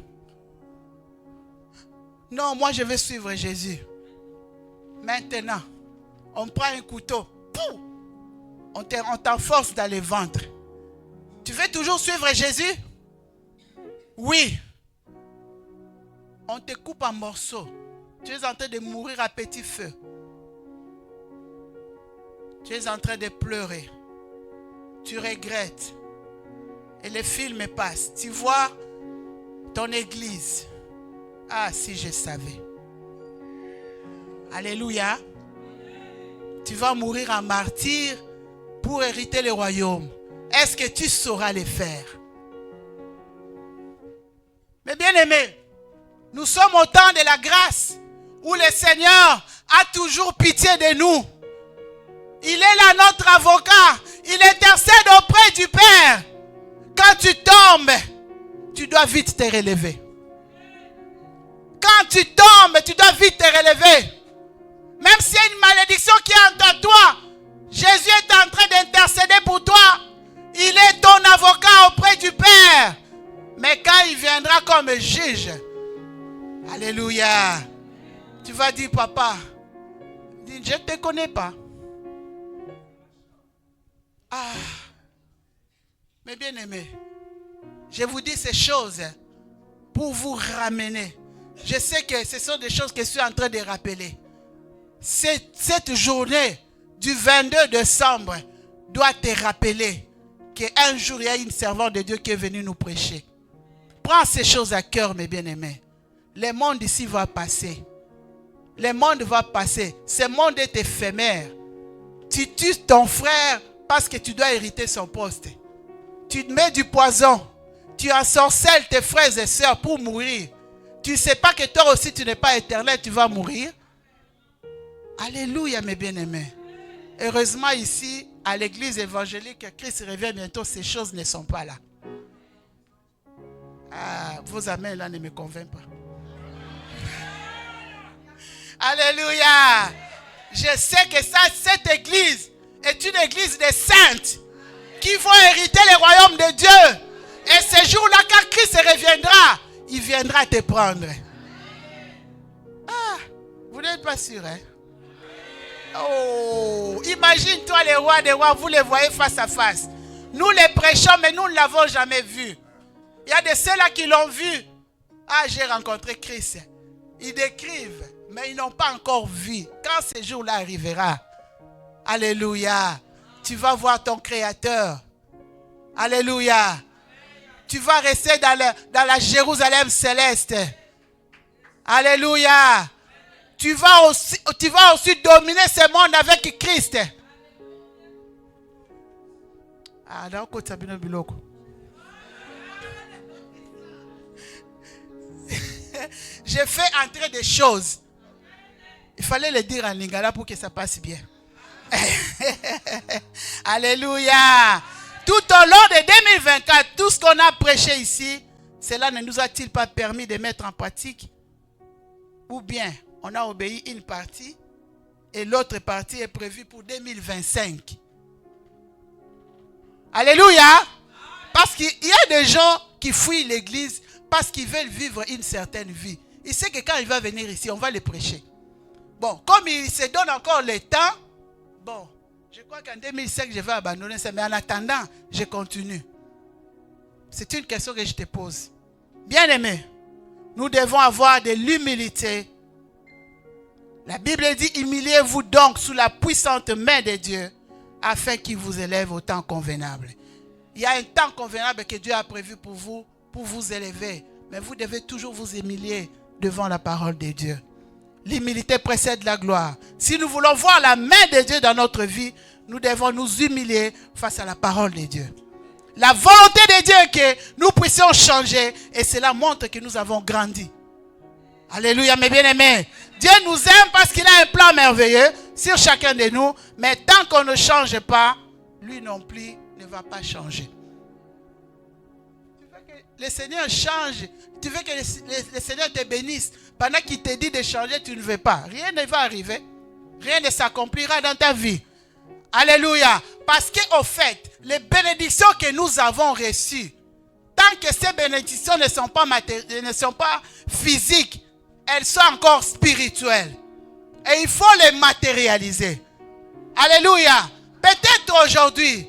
Non, moi, je veux suivre Jésus. Maintenant, on prend un couteau. Pouf, on t'enforce dans le ventre. Tu veux toujours suivre Jésus? Oui. On te coupe en morceaux. Tu es en train de mourir à petit feu. Tu es en train de pleurer. Tu regrettes. Et le film passe. Tu vois ton église. Ah, si je savais. Alléluia. Tu vas mourir en martyr pour hériter le royaume. Est-ce que tu sauras le faire? Mais bien aimés, nous sommes au temps de la grâce où le Seigneur a toujours pitié de nous. Il est là notre avocat. Il intercède auprès du Père. Quand tu tombes, tu dois vite te relever. Quand tu tombes, tu dois vite te relever. Même s'il y a une malédiction qui est entre toi, Jésus est en train d'intercéder pour toi. Il est ton avocat auprès du Père. Mais quand il viendra comme juge, alléluia, tu vas dire, papa, je ne te connais pas. Ah, mes bien-aimés, je vous dis ces choses pour vous ramener. Je sais que ce sont des choses que je suis en train de rappeler. Cette journée du 22 décembre doit te rappeler qu'un jour, il y a une servante de Dieu qui est venue nous prêcher. Prends ces choses à cœur, mes bien-aimés. Le monde ici va passer. Le monde va passer. Ce monde est éphémère. Tu tues ton frère parce que tu dois hériter son poste. Tu mets du poison. Tu ensorcelles tes frères et sœurs pour mourir. Tu ne sais pas que toi aussi tu n'es pas éternel, tu vas mourir. Alléluia mes bien-aimés. Heureusement ici, à l'église évangélique, Christ revient bientôt, ces choses ne sont pas là. Ah, vos amens là ne me convainquent pas. Alléluia. Je sais que cette église est une église de saintes qui vont hériter le royaume de Dieu. Et ce jour-là, quand Christ reviendra, il viendra te prendre. Ah, vous n'êtes pas sûr, hein? Oh, imagine-toi les rois des rois, vous les voyez face à face. Nous les prêchons, mais nous ne l'avons jamais vu. Il y a de ceux-là qui l'ont vu. Ah, j'ai rencontré Christ. Ils décrivent, mais ils n'ont pas encore vu. Quand ce jour-là arrivera, alléluia, tu vas voir ton Créateur. Alléluia. Tu vas rester dans la Jérusalem céleste. Alléluia. Tu vas aussi dominer ce monde avec Christ. Ah, j'ai fait entrer des choses. Il fallait le dire en lingala pour que ça passe bien. Alléluia. Tout au long de 2024, tout ce qu'on a prêché ici, cela ne nous a-t-il pas permis de mettre en pratique? Ou bien, on a obéi une partie et l'autre partie est prévue pour 2025. Alléluia. Parce qu'il y a des gens qui fuient l'église parce qu'ils veulent vivre une certaine vie. Il sait que quand il va venir ici, on va le prêcher. Bon, comme il se donne encore le temps, bon, je crois qu'en 2005, je vais abandonner ça. Mais en attendant, je continue. C'est une question que je te pose. Bien-aimés, nous devons avoir de l'humilité. La Bible dit, humiliez-vous donc sous la puissante main de Dieu, afin qu'il vous élève au temps convenable. Il y a un temps convenable que Dieu a prévu pour vous élever. Mais vous devez toujours vous humilier devant la parole de Dieu. L'humilité précède la gloire. Si nous voulons voir la main de Dieu dans notre vie, nous devons nous humilier face à la parole de Dieu. La volonté de Dieu est que nous puissions changer et cela montre que nous avons grandi. Alléluia mes bien-aimés. Dieu nous aime parce qu'il a un plan merveilleux sur chacun de nous. Mais tant qu'on ne change pas, lui non plus ne va pas changer. Tu veux que le Seigneur change. Tu veux que le Seigneur te bénisse. Pendant qu'il te dit de changer, tu ne veux pas. Rien ne va arriver. Rien ne s'accomplira dans ta vie. Alléluia. Parce qu'au fait, les bénédictions que nous avons reçues, tant que ces bénédictions ne sont pas physiques, elles sont encore spirituelles. Et il faut les matérialiser. Alléluia. Peut-être aujourd'hui,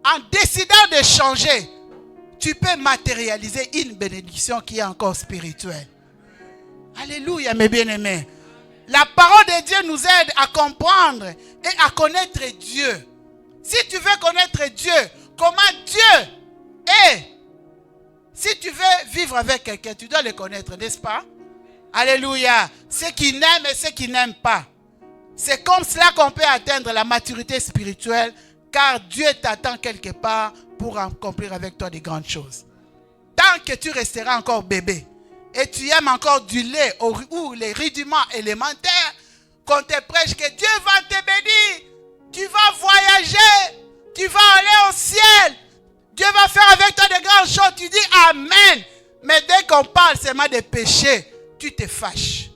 en décidant de changer, tu peux matérialiser une bénédiction qui est encore spirituelle. Alléluia mes bien-aimés. La parole de Dieu nous aide à comprendre et à connaître Dieu. Si tu veux connaître Dieu, comment Dieu est, si tu veux vivre avec quelqu'un, tu dois le connaître, n'est-ce pas? Alléluia. Ceux qui n'aiment et ceux qui n'aiment pas. C'est comme cela qu'on peut atteindre la maturité spirituelle, car Dieu t'attend quelque part pour accomplir avec toi de grandes choses. Tant que tu resteras encore bébé, et tu aimes encore du lait ou les rudiments élémentaires, qu'on te prêche que Dieu va te bénir, tu vas voyager, tu vas aller au ciel, Dieu va faire avec toi de grandes choses, tu dis Amen. Mais dès qu'on parle seulement des péchés, tu te fâches.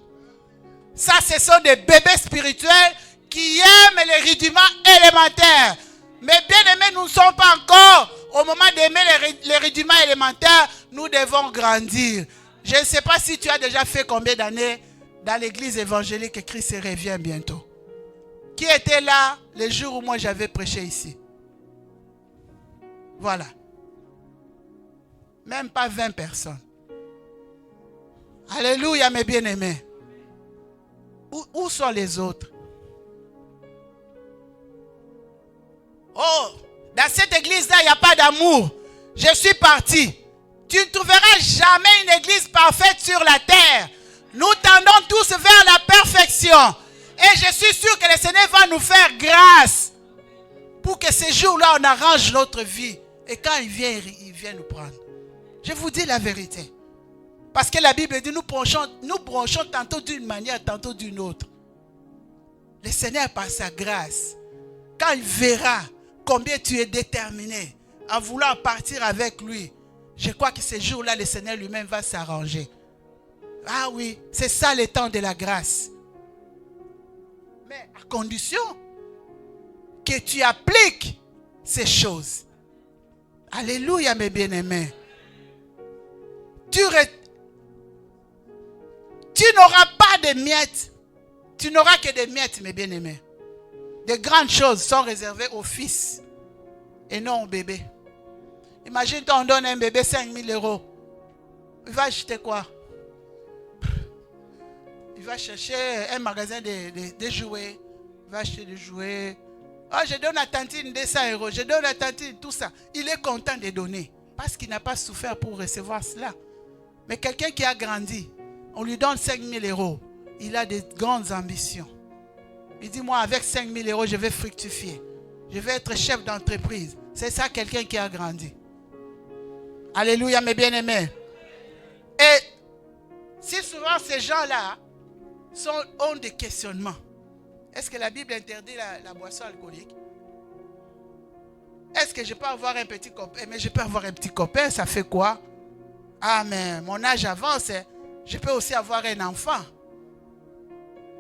Ça, ce sont des bébés spirituels qui aiment les rudiments élémentaires. Mais bien aimés, nous ne sommes pas encore au moment d'aimer les rudiments élémentaires, nous devons grandir. Je ne sais pas si tu as déjà fait combien d'années dans l'église évangélique et Christ revient bientôt. Qui était là le jour où moi j'avais prêché ici? Voilà. Même pas 20 personnes. Alléluia mes bien-aimés. Où sont les autres? Oh, dans cette église-là, il n'y a pas d'amour. Je suis parti. Tu ne trouveras jamais une église parfaite sur la terre. Nous tendons tous vers la perfection. Et je suis sûr que le Seigneur va nous faire grâce pour que ces jours-là, on arrange notre vie. Et quand il vient nous prendre. Je vous dis la vérité. Parce que la Bible dit, nous bronchons tantôt d'une manière, tantôt d'une autre. Le Seigneur, par sa grâce, quand il verra combien tu es déterminé à vouloir partir avec lui, je crois que ces jours-là, le Seigneur lui-même va s'arranger. Ah oui, c'est ça le temps de la grâce. Mais à condition que tu appliques ces choses. Alléluia, mes bien-aimés. Tu n'auras pas de miettes. Tu n'auras que des miettes, mes bien-aimés. De grandes choses sont réservées aux fils et non aux bébés. Imagine, on donne un bébé 5 000 €. Il va acheter quoi? Il va chercher un magasin de jouets. Il va acheter des jouets. Oh, je donne à Tantine 200 €. Je donne à Tantine tout ça. Il est content de donner. Parce qu'il n'a pas souffert pour recevoir cela. Mais quelqu'un qui a grandi, on lui donne 5 000 €. Il a de grandes ambitions. Il dit, moi, avec 5 000 €, je vais fructifier. Je vais être chef d'entreprise. C'est ça, quelqu'un qui a grandi. Alléluia, mes bien-aimés. Et si souvent ces gens-là ont des questionnements. Est-ce que la Bible interdit la boisson alcoolique? Est-ce que je peux avoir un petit copain? Mais je peux avoir un petit copain, ça fait quoi? Ah, mais mon âge avance. Je peux aussi avoir un enfant.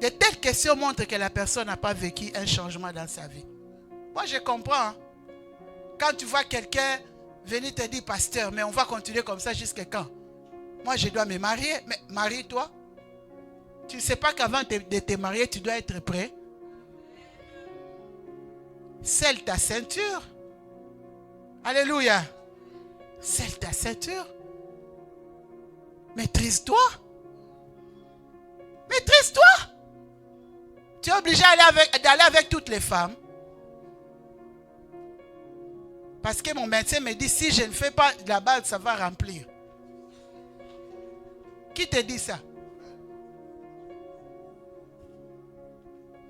De telles questions montrent que la personne n'a pas vécu un changement dans sa vie. Moi, je comprends. Quand tu vois quelqu'un venir te dire, pasteur, mais on va continuer comme ça jusqu'à quand? Moi, je dois me marier. Mais marie-toi. Tu ne sais pas qu'avant de te marier, tu dois être prêt. Scelle ta ceinture. Alléluia. Scelle ta ceinture. Maîtrise-toi. Maîtrise-toi. Tu es obligé d'aller avec toutes les femmes. Parce que mon médecin me dit, si je ne fais pas la base, ça va remplir. Qui te dit ça?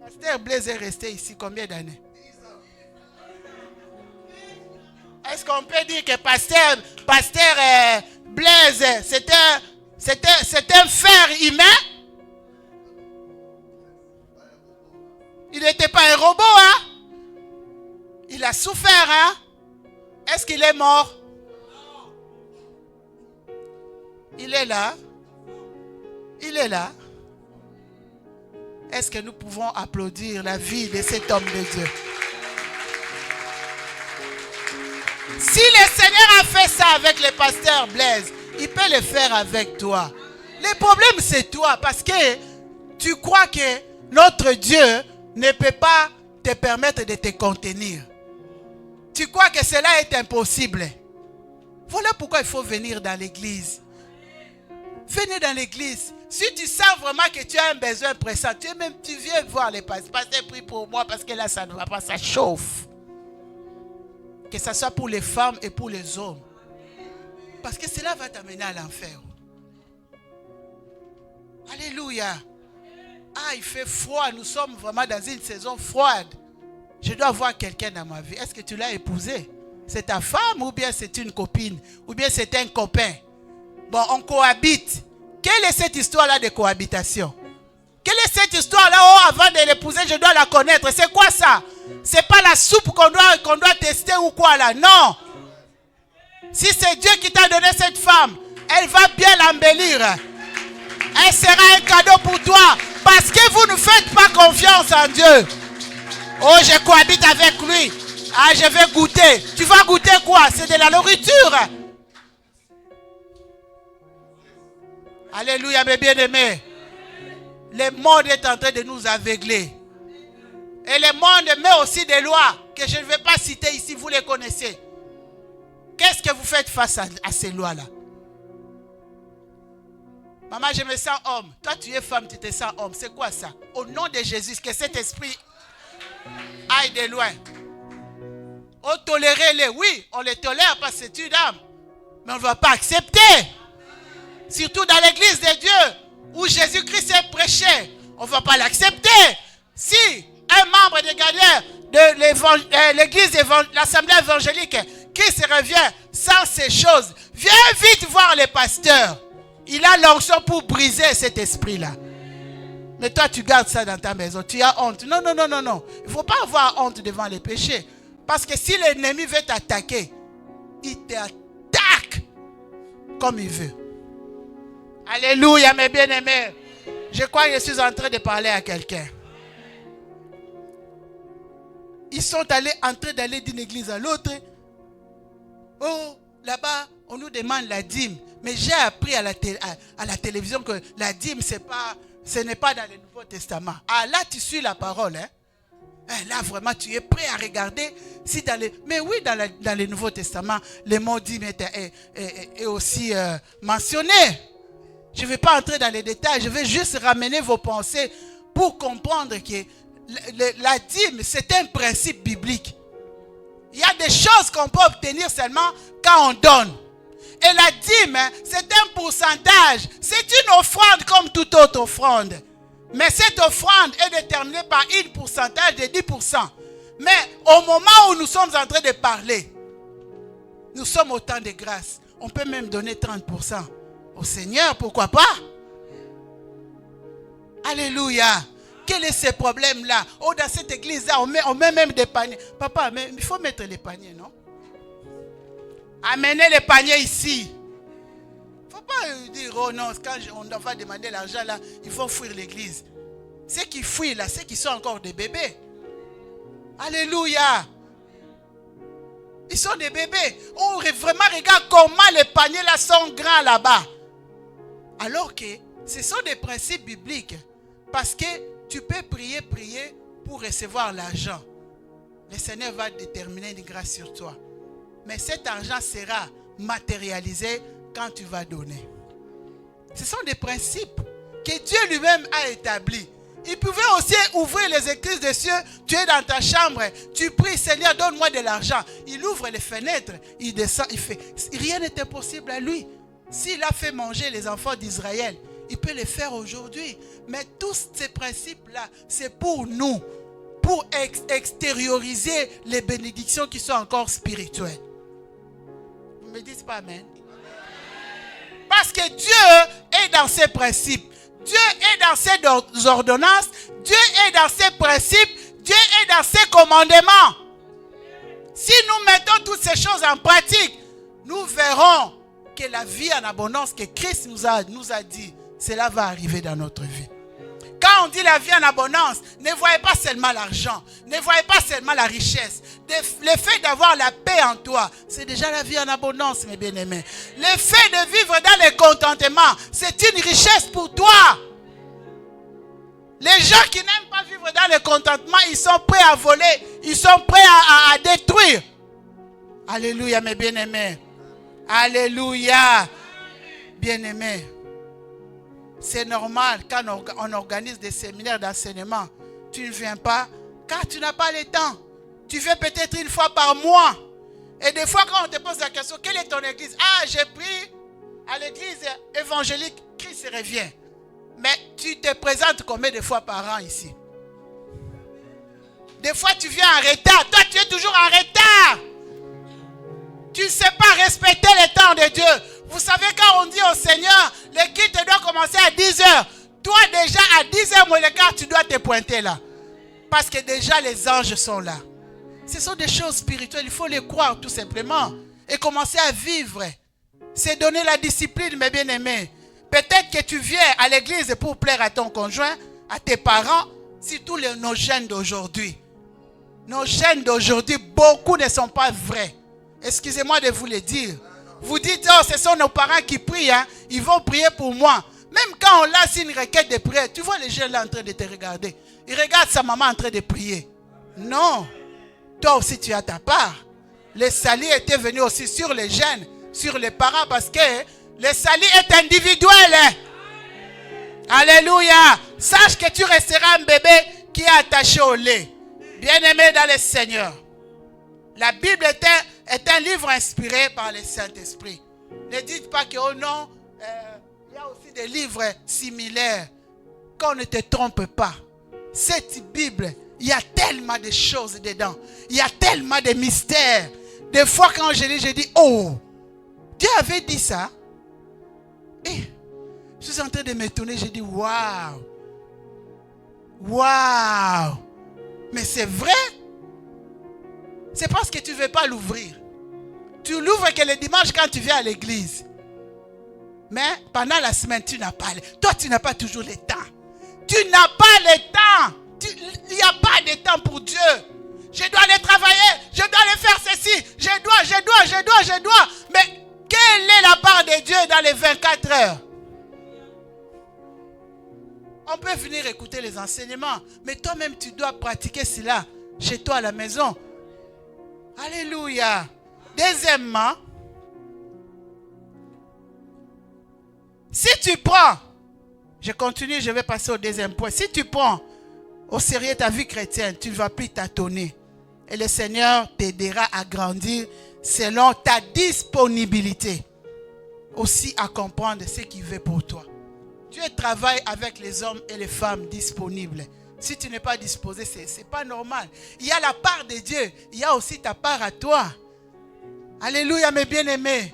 Pasteur Blaise est resté ici combien d'années? Est-ce qu'on peut dire que Pasteur Blaise, c'est un fer humain? Il n'était pas un robot, hein? Il a souffert, hein? Est-ce qu'il est mort? Il est là. Il est là. Est-ce que nous pouvons applaudir la vie de cet homme de Dieu? Si le Seigneur a fait ça avec le pasteur Blaise, il peut le faire avec toi. Le problème, c'est toi, parce que tu crois que notre Dieu ne peut pas te permettre de te contenir. Tu crois que cela est impossible. Voilà pourquoi il faut venir dans l'église. Venez dans l'église. Si tu sens vraiment que tu as un besoin pressant, tu viens voir les pasteurs. Pasteur, prie pour moi parce que là, ça ne va pas, ça chauffe. Que ce soit pour les femmes et pour les hommes. Parce que cela va t'amener à l'enfer. Alléluia. Ah, il fait froid. Nous sommes vraiment dans une saison froide. Je dois avoir quelqu'un dans ma vie. Est-ce que tu l'as épousé? C'est ta femme ou bien c'est une copine? Ou bien c'est un copain? Bon, on cohabite. Quelle est cette histoire-là de cohabitation? Quelle est cette histoire-là? Oh, avant de l'épouser, je dois la connaître. C'est quoi ça? C'est pas la soupe qu'on doit tester ou quoi là? Non. Si c'est Dieu qui t'a donné cette femme, elle va bien l'embellir. Elle sera un cadeau pour toi. Parce que vous ne faites pas confiance en Dieu. Oh, je cohabite avec lui. Ah, je vais goûter. Tu vas goûter quoi? C'est de la nourriture. Alléluia, mes bien-aimés. Le monde est en train de nous aveugler. Et le monde met aussi des lois que je ne vais pas citer ici, vous les connaissez. Qu'est-ce que vous faites face à ces lois-là? Maman, je me sens homme. Toi, tu es femme, tu te sens homme. C'est quoi ça? Au nom de Jésus, que cet esprit aille de loin. Oh, tolérez-les. Oui, on les tolère parce que c'est une âme. Mais on ne va pas accepter. Surtout dans l'église de Dieu, où Jésus-Christ est prêché. On ne va pas l'accepter. Si un membre des gardiens de l'église, l'assemblée évangélique, qui se revient sans ces choses, viens vite voir le pasteur. Il a l'onction pour briser cet esprit-là. Mais toi, tu gardes ça dans ta maison. Tu as honte. Non, non, non, non, non. Il ne faut pas avoir honte devant les péchés. Parce que si l'ennemi veut t'attaquer, il t'attaque comme il veut. Alléluia, mes bien-aimés. Je crois que je suis en train de parler à quelqu'un. Ils sont en train d'aller d'une église à l'autre. Oh, là-bas, on nous demande la dîme. Mais j'ai appris à la télévision que la dîme, ce n'est pas dans le Nouveau Testament. Ah, là, tu suis la parole. Hein? Là, vraiment, tu es prêt à regarder. Si mais oui, dans le Nouveau Testament, le mot dîme est aussi mentionné. Je ne vais pas entrer dans les détails. Je vais juste ramener vos pensées pour comprendre que la dîme, c'est un principe biblique. Il y a des choses qu'on peut obtenir seulement quand on donne. Et la dîme, c'est un pourcentage. C'est une offrande comme toute autre offrande. Mais cette offrande est déterminée par un pourcentage de 10%. Mais au moment où nous sommes en train de parler, nous sommes au temps de grâce. On peut même donner 30% au Seigneur, pourquoi pas? Alléluia. Quel est ce problème-là? Oh, dans cette église-là, on met même des paniers. Papa, mais il faut mettre les paniers, non? Amenez les paniers ici. Il ne faut pas dire, oh non, quand on va demander l'argent là, il faut fuir l'église. Ceux qui fuient là, ceux qui sont encore des bébés. Alléluia. Ils sont des bébés. Oh, vraiment, regarde comment les paniers là sont grands là-bas. Alors que ce sont des principes bibliques. Parce que tu peux prier pour recevoir l'argent. Le Seigneur va déterminer une grâce sur toi. Mais cet argent sera matérialisé quand tu vas donner. Ce sont des principes que Dieu lui-même a établis. Il pouvait aussi ouvrir les églises des cieux. Tu es dans ta chambre, tu pries, Seigneur, donne-moi de l'argent. Il ouvre les fenêtres, il descend, il fait. Rien n'est impossible à lui. S'il a fait manger les enfants d'Israël, il peut le faire aujourd'hui. Mais tous ces principes-là, c'est pour nous, pour extérioriser les bénédictions qui sont encore spirituelles. Vous ne me dites pas amen? Parce que Dieu est dans ses principes. Dieu est dans ses ordonnances. Dieu est dans ses principes. Dieu est dans ses commandements. Si nous mettons toutes ces choses en pratique, nous verrons que la vie en abondance que Christ nous a dit, cela va arriver dans notre vie. Quand on dit la vie en abondance, ne voyez pas seulement l'argent, ne voyez pas seulement la richesse. Le fait d'avoir la paix en toi, c'est déjà la vie en abondance, mes bien-aimés. Le fait de vivre dans le contentement, c'est une richesse pour toi. Les gens qui n'aiment pas vivre dans le contentement, ils sont prêts à voler, ils sont prêts à détruire. Alléluia, mes bien-aimés. Alléluia. Bien-aimés. C'est normal quand on organise des séminaires d'enseignement. Tu ne viens pas car tu n'as pas le temps. Tu viens peut-être une fois par mois. Et des fois quand on te pose la question, quelle est ton église? Ah, j'ai pris à l'église évangélique, Christ revient. Mais tu te présentes combien de fois par an ici? Des fois tu viens en retard. Toi tu es toujours en retard. Tu ne sais pas respecter le temps de Dieu. Vous savez, quand on dit au Seigneur, le culte doit commencer à 10 heures. Toi, déjà, à 10 heures moins le quart, tu dois te pointer là. Parce que déjà, les anges sont là. Ce sont des choses spirituelles. Il faut les croire tout simplement. Et commencer à vivre. C'est donner la discipline, mes bien-aimés. Peut-être que tu viens à l'église pour plaire à ton conjoint, à tes parents. Si tous nos jeunes d'aujourd'hui. Nos jeunes d'aujourd'hui, beaucoup ne sont pas vrais. Excusez-moi de vous le dire. Vous dites, oh, ce sont nos parents qui prient, hein? Ils vont prier pour moi. Même quand on lance une requête de prière, tu vois les jeunes là en train de te regarder. Ils regardent sa maman en train de prier. Non. Toi aussi, tu as ta part. Le salut était venu aussi sur les jeunes, sur les parents, parce que le salut est individuel. Hein? Alléluia. Sache que tu resteras un bébé qui est attaché au lait. Bien-aimé dans le Seigneur. La Bible est un livre inspiré par le Saint-Esprit. Ne dites pas que, oh non, il y a aussi des livres similaires. Qu'on ne te trompe pas. Cette Bible, il y a tellement de choses dedans. Il y a tellement de mystères. Des fois quand je lis, je dis, oh, Dieu avait dit ça. Et je suis en train de m'étonner, je dis, waouh. Waouh. Mais c'est vrai. C'est parce que tu ne veux pas l'ouvrir. Tu l'ouvres que le dimanche quand tu viens à l'église. Mais pendant la semaine, tu n'as pas. Toi, tu n'as pas toujours le temps. Tu n'as pas le temps. Il n'y a pas de temps pour Dieu. Je dois aller travailler. Je dois aller faire ceci. Je dois. Mais quelle est la part de Dieu dans les 24 heures? On peut venir écouter les enseignements. Mais toi-même, tu dois pratiquer cela chez toi à la maison. Alléluia. Deuxièmement, si tu prends, je continue, je vais passer au deuxième point. Si tu prends au sérieux ta vie chrétienne, tu ne vas plus tâtonner. Et le Seigneur t'aidera à grandir selon ta disponibilité. Aussi à comprendre ce qu'il veut pour toi. Dieu travaille avec les hommes et les femmes disponibles. Si tu n'es pas disposé, ce n'est pas normal. Il y a la part de Dieu, il y a aussi ta part à toi. Alléluia, mes bien-aimés.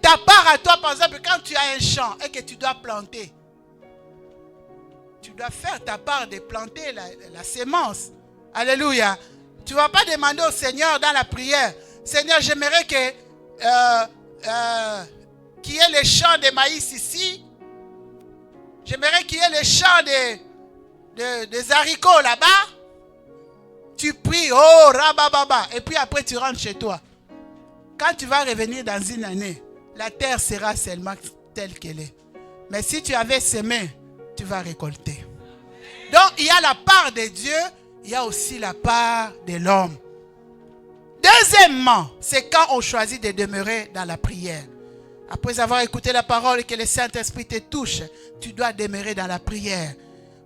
Ta part à toi, par exemple, quand tu as un champ et que tu dois planter, tu dois faire ta part de planter la sémence. Alléluia. Tu ne vas pas demander au Seigneur dans la prière, Seigneur, j'aimerais qu'il y ait les champs de maïs ici. J'aimerais qu'il y ait les champs des haricots là-bas. Tu pries, oh, rabababa. Et puis après, tu rentres chez toi. Quand tu vas revenir dans une année, la terre sera seulement telle qu'elle est. Mais si tu avais semé, tu vas récolter. Donc, il y a la part de Dieu, il y a aussi la part de l'homme. Deuxièmement, c'est quand on choisit de demeurer dans la prière. Après avoir écouté la parole et que le Saint-Esprit te touche, tu dois demeurer dans la prière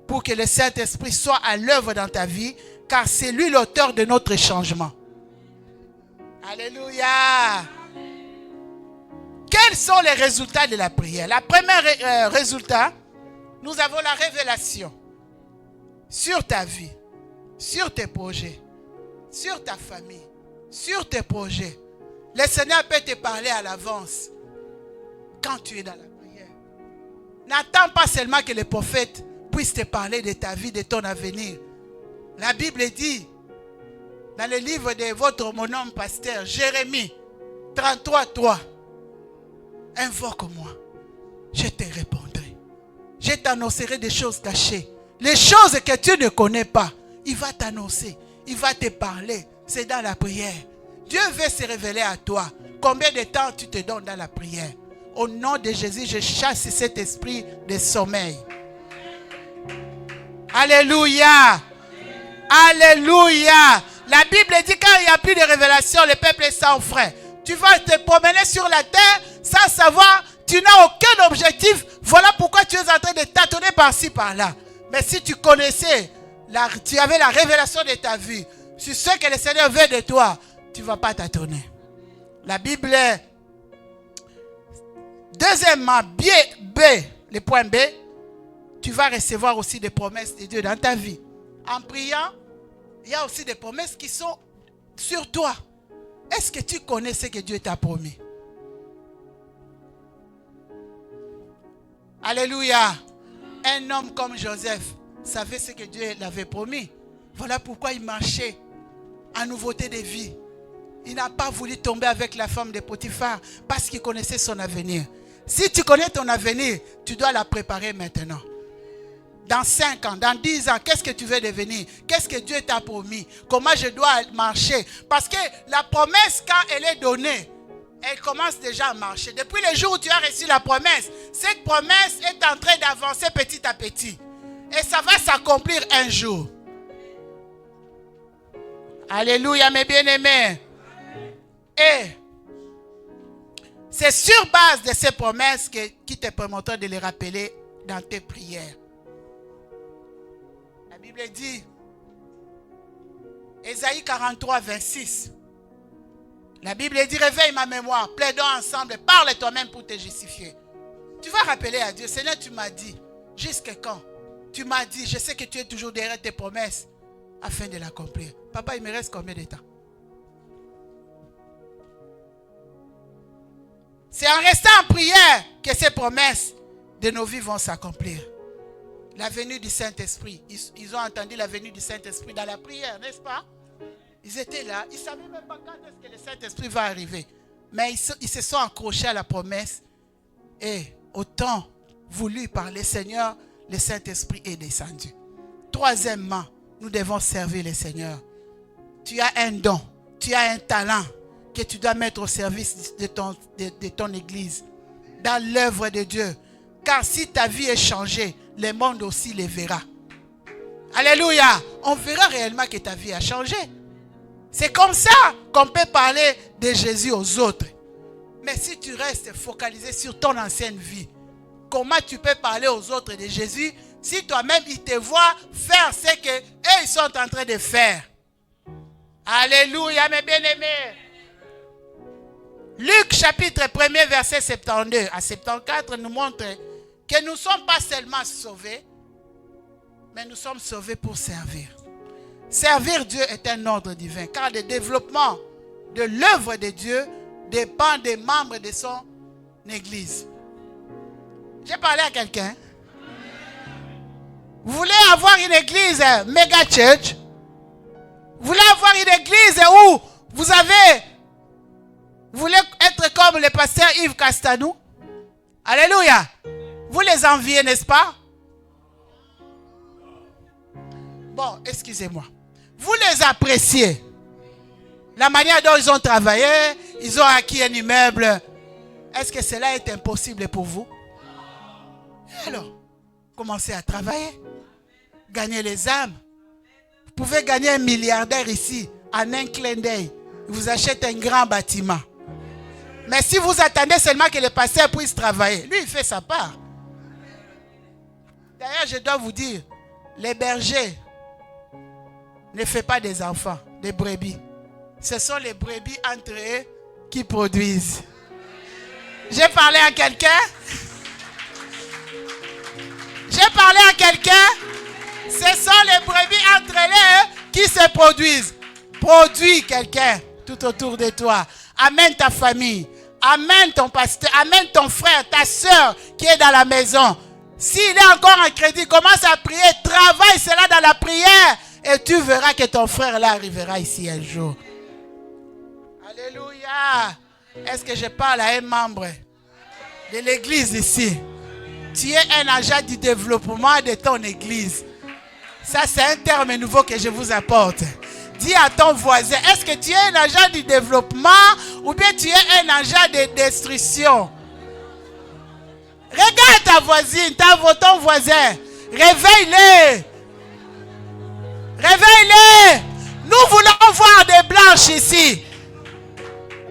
pour que le Saint-Esprit soit à l'œuvre dans ta vie, car c'est lui l'auteur de notre changement. Alléluia. Quels sont les résultats de la prière? Le premier résultat, nous avons la révélation sur ta vie, sur tes projets, sur ta famille, sur tes projets. Le Seigneur peut te parler à l'avance quand tu es dans la prière. N'attends pas seulement que les prophètes puissent te parler de ta vie, de ton avenir. La Bible dit, dans le livre de votre mon homme pasteur, Jérémie 33:3, invoque-moi, je te répondrai. Je t'annoncerai des choses cachées. Les choses que tu ne connais pas, il va t'annoncer, il va te parler. C'est dans la prière. Dieu veut se révéler à toi. Combien de temps tu te donnes dans la prière? Au nom de Jésus, je chasse cet esprit de sommeil. Alléluia. Alléluia. La Bible dit quand il n'y a plus de révélation, le peuple est sans frein. Tu vas te promener sur la terre sans savoir, tu n'as aucun objectif. Voilà pourquoi tu es en train de tâtonner par-ci, par-là. Mais si tu connaissais, tu avais la révélation de ta vie, sur ce que le Seigneur veut de toi, tu ne vas pas tâtonner. La Bible est, deuxièmement, B, le point B, tu vas recevoir aussi des promesses de Dieu dans ta vie. En priant, il y a aussi des promesses qui sont sur toi. Est-ce que tu connais ce que Dieu t'a promis? Alléluia. Un homme comme Joseph savait ce que Dieu l'avait promis. Voilà pourquoi il marchait en nouveauté de vie. Il n'a pas voulu tomber avec la femme de Potiphar parce qu'il connaissait son avenir. Si tu connais ton avenir, tu dois la préparer maintenant. Dans 5 ans, dans 10 ans, qu'est-ce que tu veux devenir? Qu'est-ce que Dieu t'a promis? Comment je dois marcher? Parce que la promesse, quand elle est donnée, elle commence déjà à marcher. Depuis le jour où tu as reçu la promesse, cette promesse est en train d'avancer petit à petit. Et ça va s'accomplir un jour. Alléluia, mes bien-aimés. Et c'est sur base de ces promesses qui te permettront de les rappeler dans tes prières. La Bible dit, Ésaïe 43, 26. La Bible dit, réveille ma mémoire, plaidons ensemble, parle toi-même pour te justifier. Tu vas rappeler à Dieu, Seigneur, tu m'as dit, jusqu'à quand? Tu m'as dit, je sais que tu es toujours derrière tes promesses afin de l'accomplir. Papa, il me reste combien de temps? C'est en restant en prière que ces promesses de nos vies vont s'accomplir. La venue du Saint-Esprit. Ils ont entendu la venue du Saint-Esprit dans la prière, n'est-ce pas? Ils étaient là. Ils ne savaient même pas quand est-ce que le Saint-Esprit va arriver. Mais ils se sont accrochés à la promesse. Et au temps voulu par le Seigneur, le Saint-Esprit est descendu. Troisièmement, nous devons servir le Seigneur. Tu as un don, tu as un talent que tu dois mettre au service de ton église, dans l'œuvre de Dieu. Car si ta vie est changée, le monde aussi le verra. Alléluia. On verra réellement que ta vie a changé. C'est comme ça qu'on peut parler de Jésus aux autres. Mais si tu restes focalisé sur ton ancienne vie, comment tu peux parler aux autres de Jésus si toi-même ils te voient faire ce qu'eux ils sont en train de faire? Alléluia, mes bien-aimés. Luc chapitre 1er verset 72 à 74 nous montre que nous ne sommes pas seulement sauvés, mais nous sommes sauvés pour servir. Servir Dieu est un ordre divin, car le développement de l'œuvre de Dieu dépend des membres de son église. J'ai parlé à quelqu'un. Vous voulez avoir une église méga church? Vous voulez avoir une église où vous voulez être comme le pasteur Yves Castanou? Alléluia. Vous les enviez, n'est-ce pas? Bon, excusez-moi. Vous les appréciez. La manière dont ils ont travaillé, ils ont acquis un immeuble. Est-ce que cela est impossible pour vous? Alors, commencez à travailler. Gagner les âmes. Vous pouvez gagner 1 milliardaire ici, en un clin d'œil. Il vous achète un grand bâtiment. Mais si vous attendez seulement que le pasteur puisse travailler, lui, il fait sa part. D'ailleurs, je dois vous dire, les bergers ne font pas des enfants, des brebis. Ce sont les brebis entre eux qui produisent. J'ai parlé à quelqu'un. J'ai parlé à quelqu'un. Ce sont les brebis entre eux qui se produisent. Produis quelqu'un tout autour de toi. Amène ta famille. Amène ton pasteur. Amène ton frère, ta soeur qui est dans la maison. S'il est encore en crédit, commence à prier. Travaille cela dans la prière. Et tu verras que ton frère là arrivera ici un jour. Alléluia. Est-ce que je parle à un membre de l'église ici? Tu es un agent du développement de ton église. Ça, c'est un terme nouveau que je vous apporte. Dis à ton voisin, est-ce que tu es un agent du développement ou bien tu es un agent de destruction? Regarde ta voisine, ton voisin. Réveille-les. Réveille-les. Nous voulons voir des blanches ici.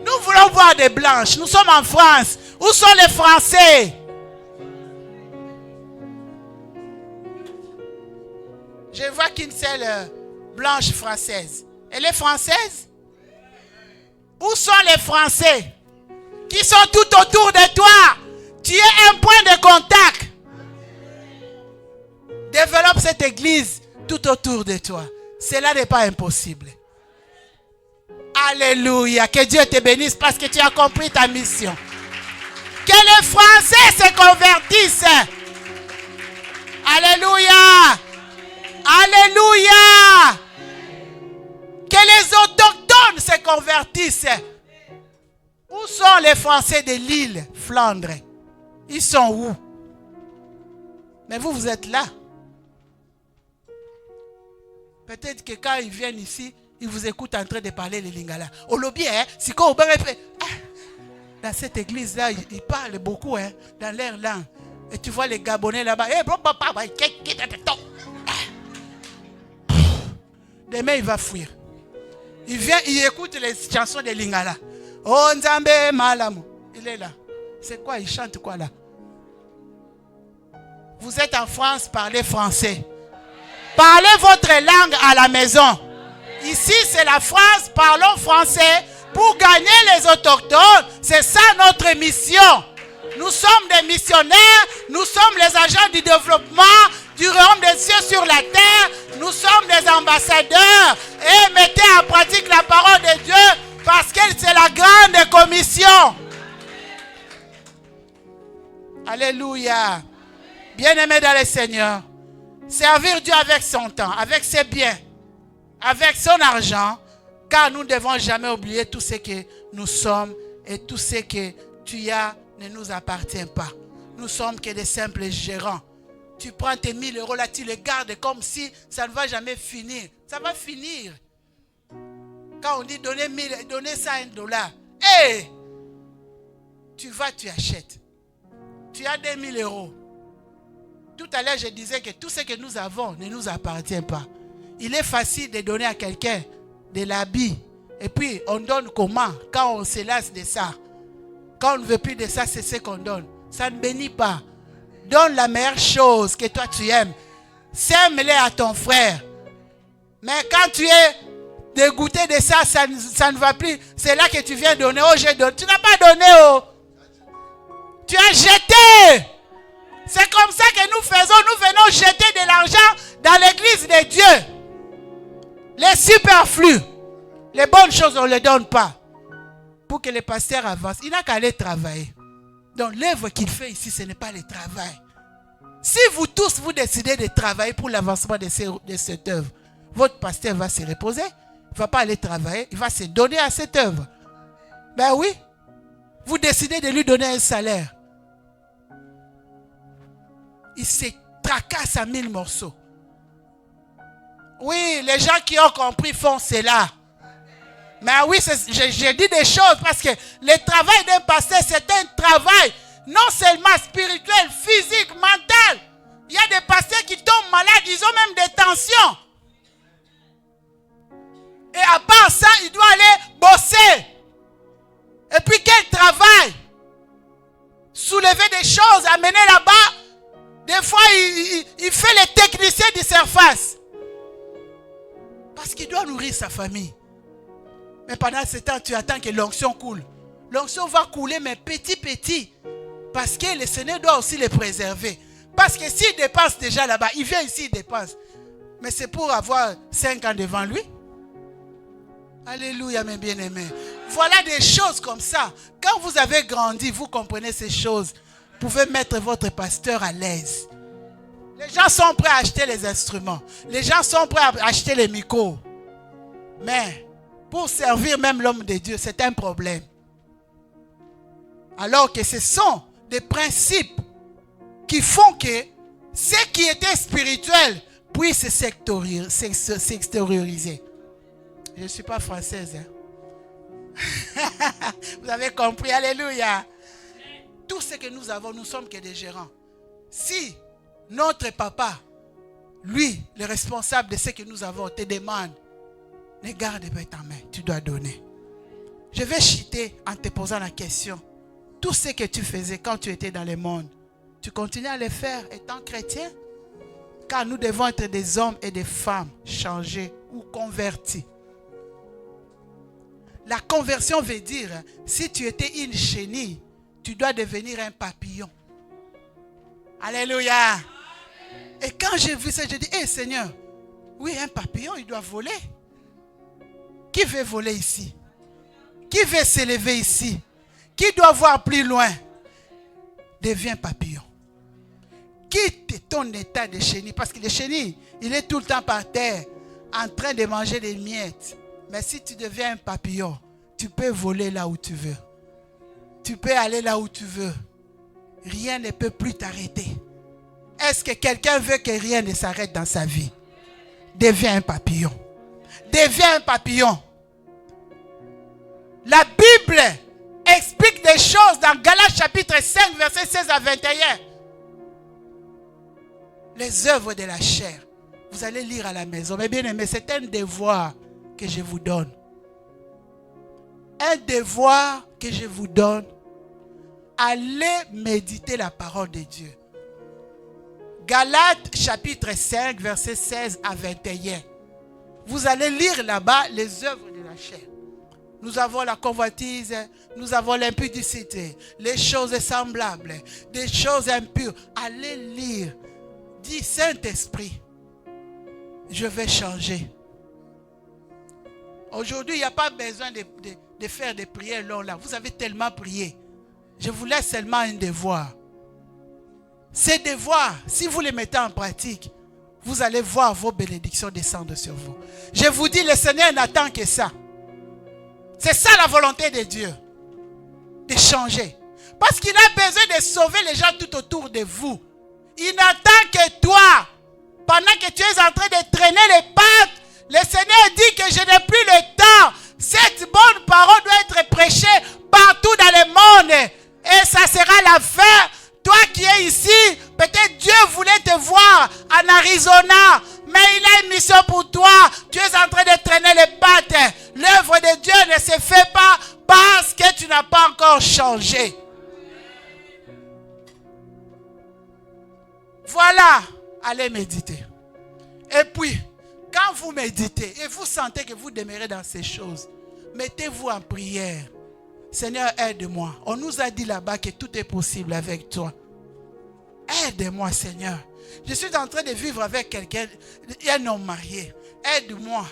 Nous voulons voir des blanches. Nous sommes en France. Où sont les Français? Je vois qu'une seule blanche française. Elle est française? Où sont les Français qui sont tout autour de toi? Tu es un point de contact. Développe cette église tout autour de toi. Cela n'est pas impossible. Alléluia. Que Dieu te bénisse parce que tu as compris ta mission. Que les Français se convertissent. Alléluia. Alléluia. Que les autochtones se convertissent. Où sont les Français de l'île Flandre? Ils sont où? Mais vous êtes là. Peut-être que quand ils viennent ici, ils vous écoutent en train de parler le lingala. Au lobby, c'est quoi? Dans cette église-là, ils parlent beaucoup dans leur langue. Et tu vois les Gabonais là-bas. Demain, il va fuir. Il vient, il écoute les chansons de lingala. Oh Nzambe Malamu. Il est là. C'est quoi? Il chante quoi là? Vous êtes en France, parlez français. Parlez votre langue à la maison. Ici, c'est la France, parlons français pour gagner les autochtones. C'est ça notre mission. Nous sommes des missionnaires, nous sommes les agents du développement du royaume des cieux sur la terre. Nous sommes des ambassadeurs et mettez en pratique la parole de Dieu parce que c'est la grande commission. Alléluia. Bien-aimés dans le Seigneur, servir Dieu avec son temps, avec ses biens, avec son argent, car nous ne devons jamais oublier tout ce que nous sommes et tout ce que tu as ne nous appartient pas. Nous sommes que des simples gérants. Tu prends tes 1000 euros là, tu les gardes comme si ça ne va jamais finir. Ça va finir. Quand on dit donner ça à $1, hey, tu vas, tu achètes. Tu as 2000 euros. Tout à l'heure, je disais que tout ce que nous avons ne nous appartient pas. Il est facile de donner à quelqu'un de l'habit. Et puis, on donne comment? Quand on se lasse de ça. Quand on ne veut plus de ça, c'est ce qu'on donne. Ça ne bénit pas. Donne la meilleure chose que toi tu aimes. Sème-les à ton frère. Mais quand tu es dégoûté de ça, ça ne va plus. C'est là que tu viens donner. Oh, j'ai donné. Tu n'as pas donné. Oh. Tu as jeté. C'est comme ça que nous faisons. Nous venons jeter de l'argent dans l'église de Dieu. Les superflus. Les bonnes choses, on ne les donne pas. Pour que les pasteurs avancent. Il n'a qu'à aller travailler. Donc l'œuvre qu'il fait ici, ce n'est pas le travail. Si vous tous, vous décidez de travailler pour l'avancement de cette œuvre, votre pasteur va se reposer. Il ne va pas aller travailler. Il va se donner à cette œuvre. Ben oui. Vous décidez de lui donner un salaire. Il se tracasse à 1000 morceaux. Oui, les gens qui ont compris font cela. Mais oui, j'ai dit des choses parce que le travail d'un pasteur, c'est un travail non seulement spirituel, physique, mental. Il y a des pasteurs qui tombent malades, ils ont même des tensions. Et à part ça, il doit aller bosser. Et puis quel travail? Soulever des choses, amener là-bas. Des fois, il fait les techniciens de surface. Parce qu'il doit nourrir sa famille. Mais pendant ce temps, tu attends que l'onction coule. L'onction va couler, mais petit. Parce que le Seigneur doit aussi les préserver. Parce que s'il dépense déjà là-bas, il vient ici, il dépense. Mais c'est pour avoir 5 ans devant lui. Alléluia, mes bien-aimés. Voilà des choses comme ça. Quand vous avez grandi, vous comprenez ces choses. Vous pouvez mettre votre pasteur à l'aise. Les gens sont prêts à acheter les instruments. Les gens sont prêts à acheter les micros. Mais pour servir même l'homme de Dieu, c'est un problème. Alors que ce sont des principes qui font que ce qui était spirituel puisse s'extérioriser. Je ne suis pas française. Hein? Vous avez compris, alléluia. Tout ce que nous avons, nous sommes que des gérants. Si notre papa, lui, le responsable de ce que nous avons, te demande, ne garde pas ta main, tu dois donner. Je vais chuter en te posant la question. Tout ce que tu faisais quand tu étais dans le monde, tu continues à le faire étant chrétien? Car nous devons être des hommes et des femmes changés ou convertis. La conversion veut dire, si tu étais une chenille, tu dois devenir un papillon. Alléluia. Et quand j'ai vu ça, j'ai dit, hé Seigneur, oui, un papillon, il doit voler. Qui veut voler ici? Qui veut s'élever ici? Qui doit voir plus loin? Deviens papillon. Quitte ton état de chenille. Parce que le chenille, il est tout le temps par terre, en train de manger des miettes. Mais si tu deviens un papillon, tu peux voler là où tu veux. Tu peux aller là où tu veux. Rien ne peut plus t'arrêter. Est-ce que quelqu'un veut que rien ne s'arrête dans sa vie? Deviens un papillon. Deviens un papillon. La Bible explique des choses dans Galates chapitre 5, versets 16 à 21. Les œuvres de la chair. Vous allez lire à la maison. Mais bien aimé, c'est un devoir que je vous donne. Un devoir que je vous donne. Allez méditer la parole de Dieu. Galates chapitre 5, versets 16 à 21. Vous allez lire là-bas les œuvres de la chair. Nous avons la convoitise, nous avons l'impudicité, les choses semblables, des choses impures. Allez lire Dis, Saint-Esprit, je vais changer. Aujourd'hui, il n'y a pas besoin de faire des prières longues là. Vous avez tellement prié. Je vous laisse seulement un devoir. Ces devoirs, si vous les mettez en pratique, vous allez voir vos bénédictions descendre sur vous. Je vous dis, le Seigneur n'attend que ça. C'est ça la volonté de Dieu. De changer. Parce qu'il a besoin de sauver les gens tout autour de vous. Il n'attend que toi. Pendant que tu es en train de traîner les pattes, le Seigneur dit que je n'ai plus le temps. Cette bonne parole doit être prêchée partout dans le monde. Et ça sera la fin. Toi qui es ici, peut-être Dieu voulait te voir en Arizona, mais il a une mission pour toi. Tu es en train de traîner les pattes. L'œuvre de Dieu ne se fait pas parce que tu n'as pas encore changé. Voilà, allez méditer. Et puis, quand vous méditez et vous sentez que vous demeurez dans ces choses, mettez-vous en prière. Seigneur, aide-moi. On nous a dit là-bas que tout est possible avec toi. Aide-moi, Seigneur. Je suis en train de vivre avec quelqu'un, un homme marié. Aide-moi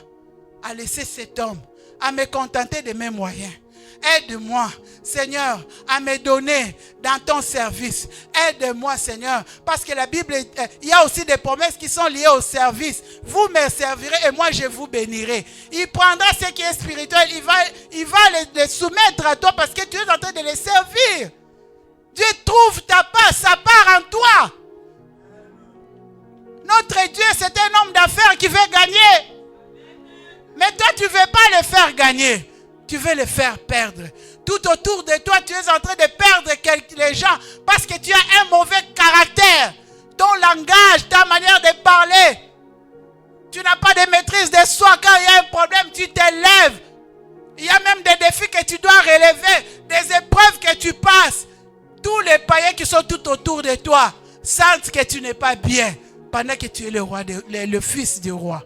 à laisser cet homme, à me contenter de mes moyens. Aide-moi, Seigneur, à me donner dans ton service. Aide-moi, Seigneur, parce que la Bible, il y a aussi des promesses qui sont liées au service. Vous me servirez et moi je vous bénirai. Il prendra ce qui est spirituel, il va les soumettre à toi parce que tu es en train de les servir. Dieu trouve ta part, sa part en toi. Notre Dieu, c'est un homme d'affaires qui veut gagner. Mais toi, tu ne veux pas le faire gagner. Tu veux le faire perdre. Tout autour de toi, tu es en train de perdre les gens parce que tu as un mauvais caractère. Ton langage, ta manière de parler. Tu n'as pas de maîtrise de soi. Quand il y a un problème, tu t'élèves. Il y a même des défis que tu dois relever, des épreuves que tu passes. Tous les païens qui sont tout autour de toi sentent que tu n'es pas bien pendant que tu es le roi, le fils du roi.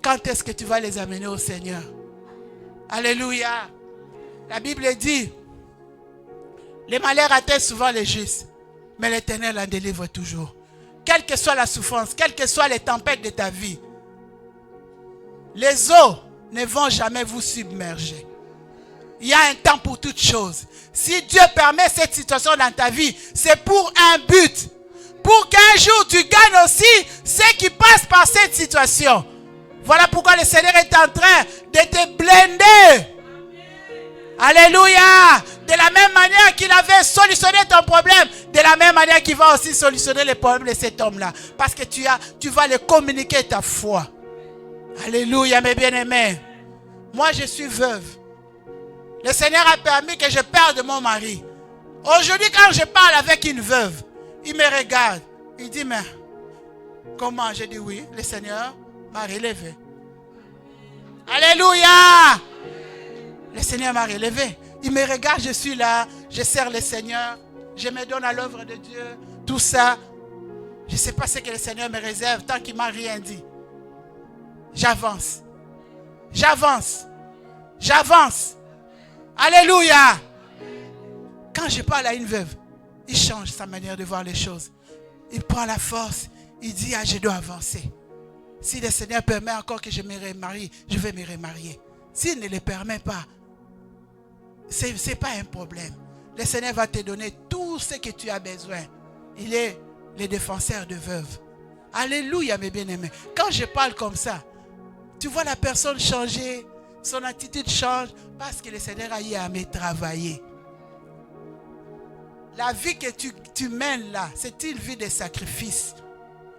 Quand est-ce que tu vas les amener au Seigneur? Alléluia. La Bible dit, les malheurs atteignent souvent les justes, mais l'Éternel en délivre toujours. Quelle que soit la souffrance, quelles que soient les tempêtes de ta vie, les eaux ne vont jamais vous submerger. Il y a un temps pour toutes choses. Si Dieu permet cette situation dans ta vie, c'est pour un but. Pour qu'un jour tu gagnes aussi ceux qui passent par cette situation. Voilà pourquoi le Seigneur est en train de te blender. Alléluia. De la même manière qu'il avait solutionné ton problème, de la même manière qu'il va aussi solutionner les problèmes de cet homme-là. Parce que tu vas lui communiquer ta foi. Alléluia, mes bien-aimés. Moi, je suis veuve. Le Seigneur a permis que je perde mon mari. Aujourd'hui, quand je parle avec une veuve, il me regarde. Il dit, mais comment? Je dis oui, le Seigneur m'a relevé. Alléluia. Le Seigneur m'a relevé. Il me regarde, je suis là, je sers le Seigneur, je me donne à l'œuvre de Dieu, tout ça. Je ne sais pas ce que le Seigneur me réserve tant qu'il ne m'a rien dit. J'avance. J'avance. J'avance. Alléluia. Quand je parle à une veuve, il change sa manière de voir les choses. Il prend la force. Il dit, ah, je dois avancer. Si le Seigneur permet encore que je me remarie, je vais me remarier. S'il ne le permet pas, ce n'est pas un problème. Le Seigneur va te donner tout ce que tu as besoin. Il est le défenseur de veuves. Alléluia, mes bien-aimés. Quand je parle comme ça, tu vois la personne changer, son attitude change parce que le Seigneur a eu à me travailler. La vie que tu mènes là, c'est une vie de sacrifice.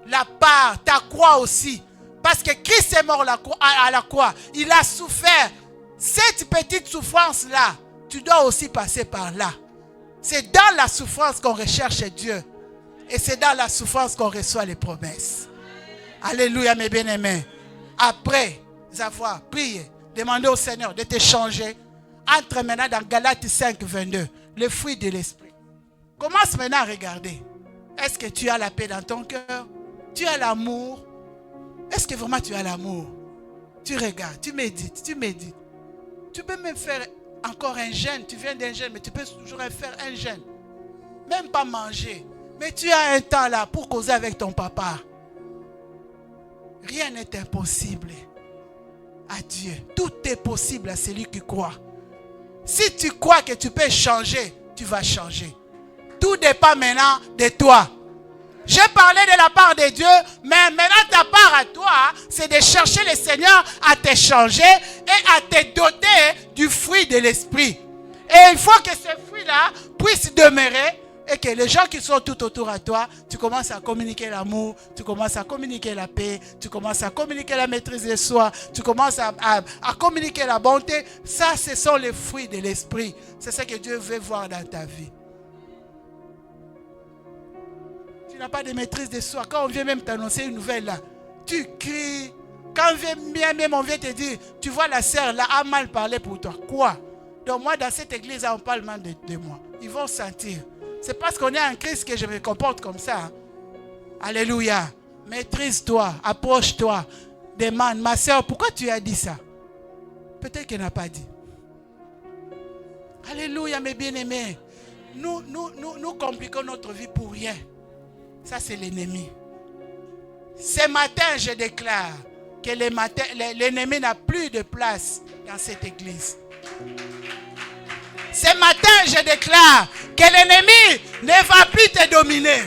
La part, ta croix aussi. Parce que Christ est mort à la croix. Il a souffert. Cette petite souffrance-là, tu dois aussi passer par là. C'est dans la souffrance qu'on recherche Dieu. Et c'est dans la souffrance qu'on reçoit les promesses. Alléluia, mes bien-aimés. Après avoir prié, demandez au Seigneur de te changer. Entre maintenant dans Galates 5, 22. Le fruit de l'esprit. Commence maintenant à regarder. Est-ce que tu as la paix dans ton cœur? Tu as l'amour? Est-ce que vraiment tu as l'amour? Tu regardes, tu médites, tu médites. Tu peux même faire encore un jeûne. Tu viens d'un jeûne, mais tu peux toujours faire un jeûne. Même pas manger. Mais tu as un temps là pour causer avec ton papa. Rien n'est impossible à Dieu. Tout est possible à celui qui croit. Si tu crois que tu peux changer, tu vas changer. Tout dépend maintenant de toi. J'ai parlé de la part de Dieu, mais maintenant ta part à toi, c'est de chercher le Seigneur à te changer et à te doter du fruit de l'esprit. Et il faut que ce fruit-là puisse demeurer et que les gens qui sont tout autour de toi, tu commences à communiquer l'amour, tu commences à communiquer la paix, tu commences à communiquer la maîtrise de soi, tu commences à communiquer la bonté. Ça, ce sont les fruits de l'esprit. C'est ce que Dieu veut voir dans ta vie. Tu n'as pas de maîtrise de soi. Quand on vient même t'annoncer une nouvelle là, tu cries. Quand même on vient te dire, tu vois la sœur là a mal parlé pour toi. Quoi? Donc moi dans cette église là, on parle mal de moi. Ils vont sentir. C'est parce qu'on est en Christ que je me comporte comme ça. Hein? Alléluia. Maîtrise-toi, approche-toi. Demande, ma sœur, pourquoi tu as dit ça? Peut-être qu'elle n'a pas dit. Alléluia, mes bien-aimés. Nous compliquons notre vie pour rien. Ça, c'est l'ennemi. Ce matin, je déclare que l'ennemi n'a plus de place dans cette église. Ce matin, je déclare que l'ennemi ne va plus te dominer.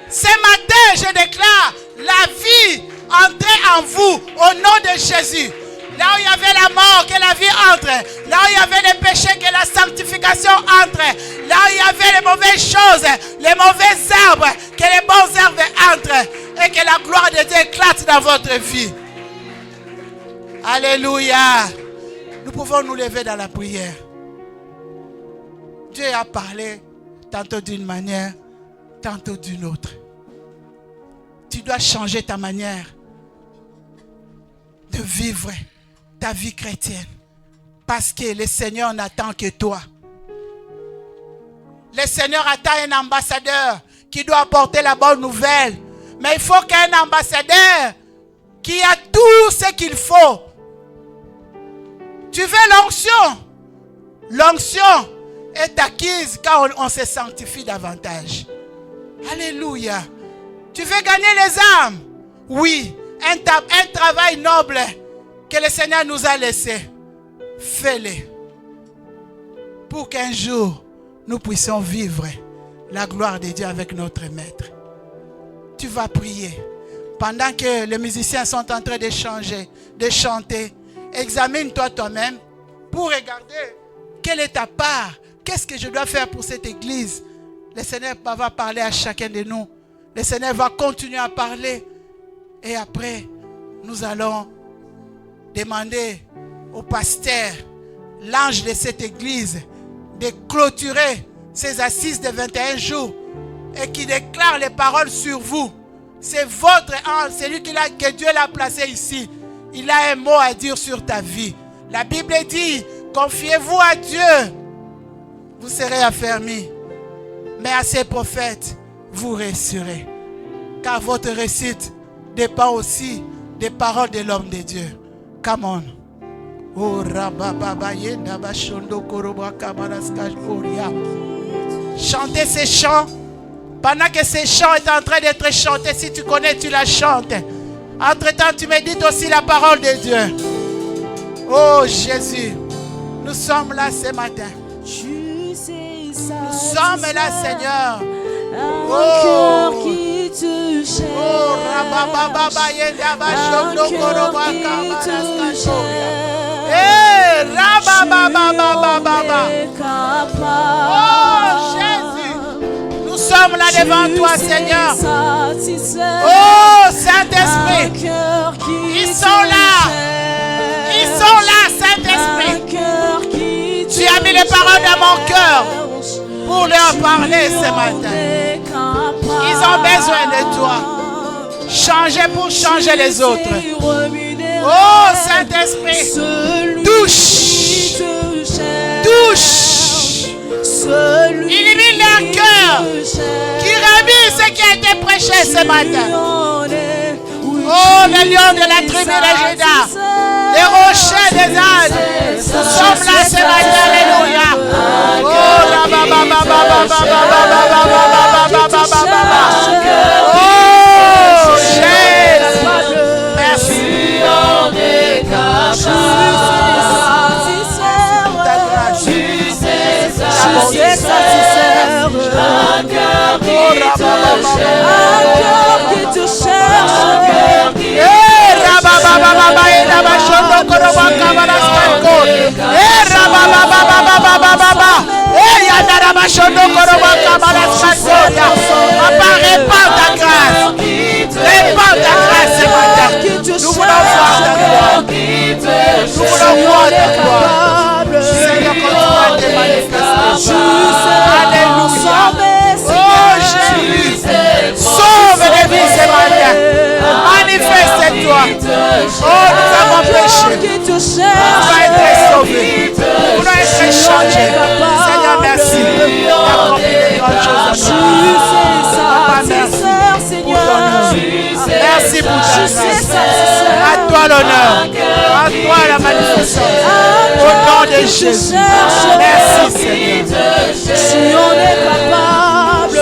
Ce matin, je déclare la vie entrer en vous au nom de Jésus. Là où il y avait la mort, que la vie entre. Là où il y avait les péchés, que la sanctification entre. Là où il y avait les mauvaises choses, les mauvais arbres, que les bons arbres entrent. Et que la gloire de Dieu éclate dans votre vie. Alléluia. Nous pouvons nous lever dans la prière. Dieu a parlé tantôt d'une manière, tantôt d'une autre. Tu dois changer ta manière de vivre ta vie chrétienne. Parce que le Seigneur n'attend que toi. Le Seigneur attend un ambassadeur qui doit apporter la bonne nouvelle. Mais il faut qu'un ambassadeur qui a tout ce qu'il faut. Tu veux l'onction? L'onction est acquise quand on se sanctifie davantage. Alléluia. Tu veux gagner les âmes? Oui. Un travail noble que le Seigneur nous a laissé. Fais-le. Pour qu'un jour, nous puissions vivre la gloire de Dieu avec notre Maître. Tu vas prier. Pendant que les musiciens sont en train de changer, de chanter, examine-toi toi-même pour regarder quelle est ta part. Qu'est-ce que je dois faire pour cette église? Le Seigneur va parler à chacun de nous. Le Seigneur va continuer à parler. Et après, nous allons demander au pasteur, l'ange de cette église, de clôturer ces assises de 21 jours et qui déclare les paroles sur vous. C'est votre ange, c'est lui que Dieu l'a placé ici. Il a un mot à dire sur ta vie. La Bible dit, confiez-vous à Dieu, vous serez affermis. Mais à ces prophètes, vous réussirez. Car votre réussite dépend aussi des paroles de l'homme de Dieu. Come on. Oh, chantez ces chants. Pendant que ces chants est en train d'être chantés, si tu connais, tu la chantes. Entre-temps, tu médites aussi la parole de Dieu. Oh Jésus, nous sommes là ce matin. Nous sommes là, Seigneur. Oh, qui te cherche. Oh, Rabababa Yendaba Shondo Koroba Kabaraska. Eh, Rabababa. Oh Jésus, nous sommes là devant toi, Seigneur. Oh Saint-Esprit, ils sont là. Ils sont là, Saint-Esprit. Tu as mis les paroles dans mon cœur pour leur parler ce matin. Ils ont besoin de toi. Changer pour changer les autres. Oh Saint-Esprit, touche. Touche. Illumine leur cœur. Qui remue ce qui a été prêché ce matin. Oh, le lion de la tribu de Juda. Les rochers des âges. Nous sommes là ce matin. Alléluia. Oh, la ba ba ba ba ba ba ba ba ba ba ba ba ba ba. qui te cherche. Répand ta grâce. Répand ta grâce ce matin. Nous voulons voir ta gloire. Nous voulons voir ta gloire. Seigneur, continue à te manifester. Alléluia. Oh Jésus, sauve les vies ce matin. Manifeste-toi. Oh, nous avons péché. Nous voulons être sauvés. Nous voulons être changés. Seigneur, merci d'accomplir les grandes choses en nous. Merci pour ta grâce. À toi l'honneur. À toi la manifestation. Au nom de Jésus. Merci Seigneur. Tu en es capable.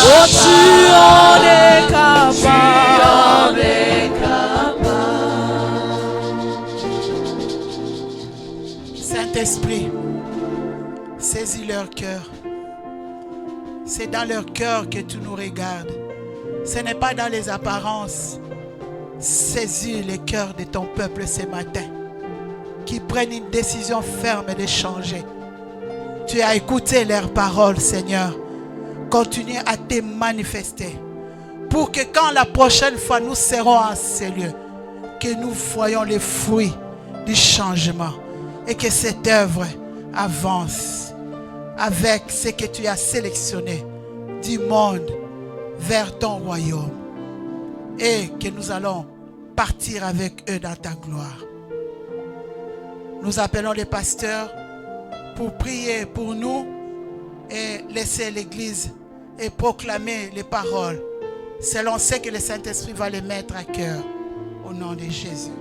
Oh, tu en es capable. Saint-Esprit, saisis leur cœur. C'est dans leur cœur que tu nous regardes. Ce n'est pas dans les apparences. Saisis le cœur de ton peuple ce matin. Qui prennent une décision ferme de changer. Tu as écouté leurs paroles, Seigneur. Continue à te manifester. Pour que quand la prochaine fois nous serons en ces lieux, que nous voyons les fruits du changement. Et que cette œuvre avance avec ce que tu as sélectionné du monde vers ton royaume. Et que nous allons partir avec eux dans ta gloire. Nous appelons les pasteurs pour prier pour nous et laisser l'église et proclamer les paroles selon ce que le Saint-Esprit va les mettre à cœur au nom de Jésus.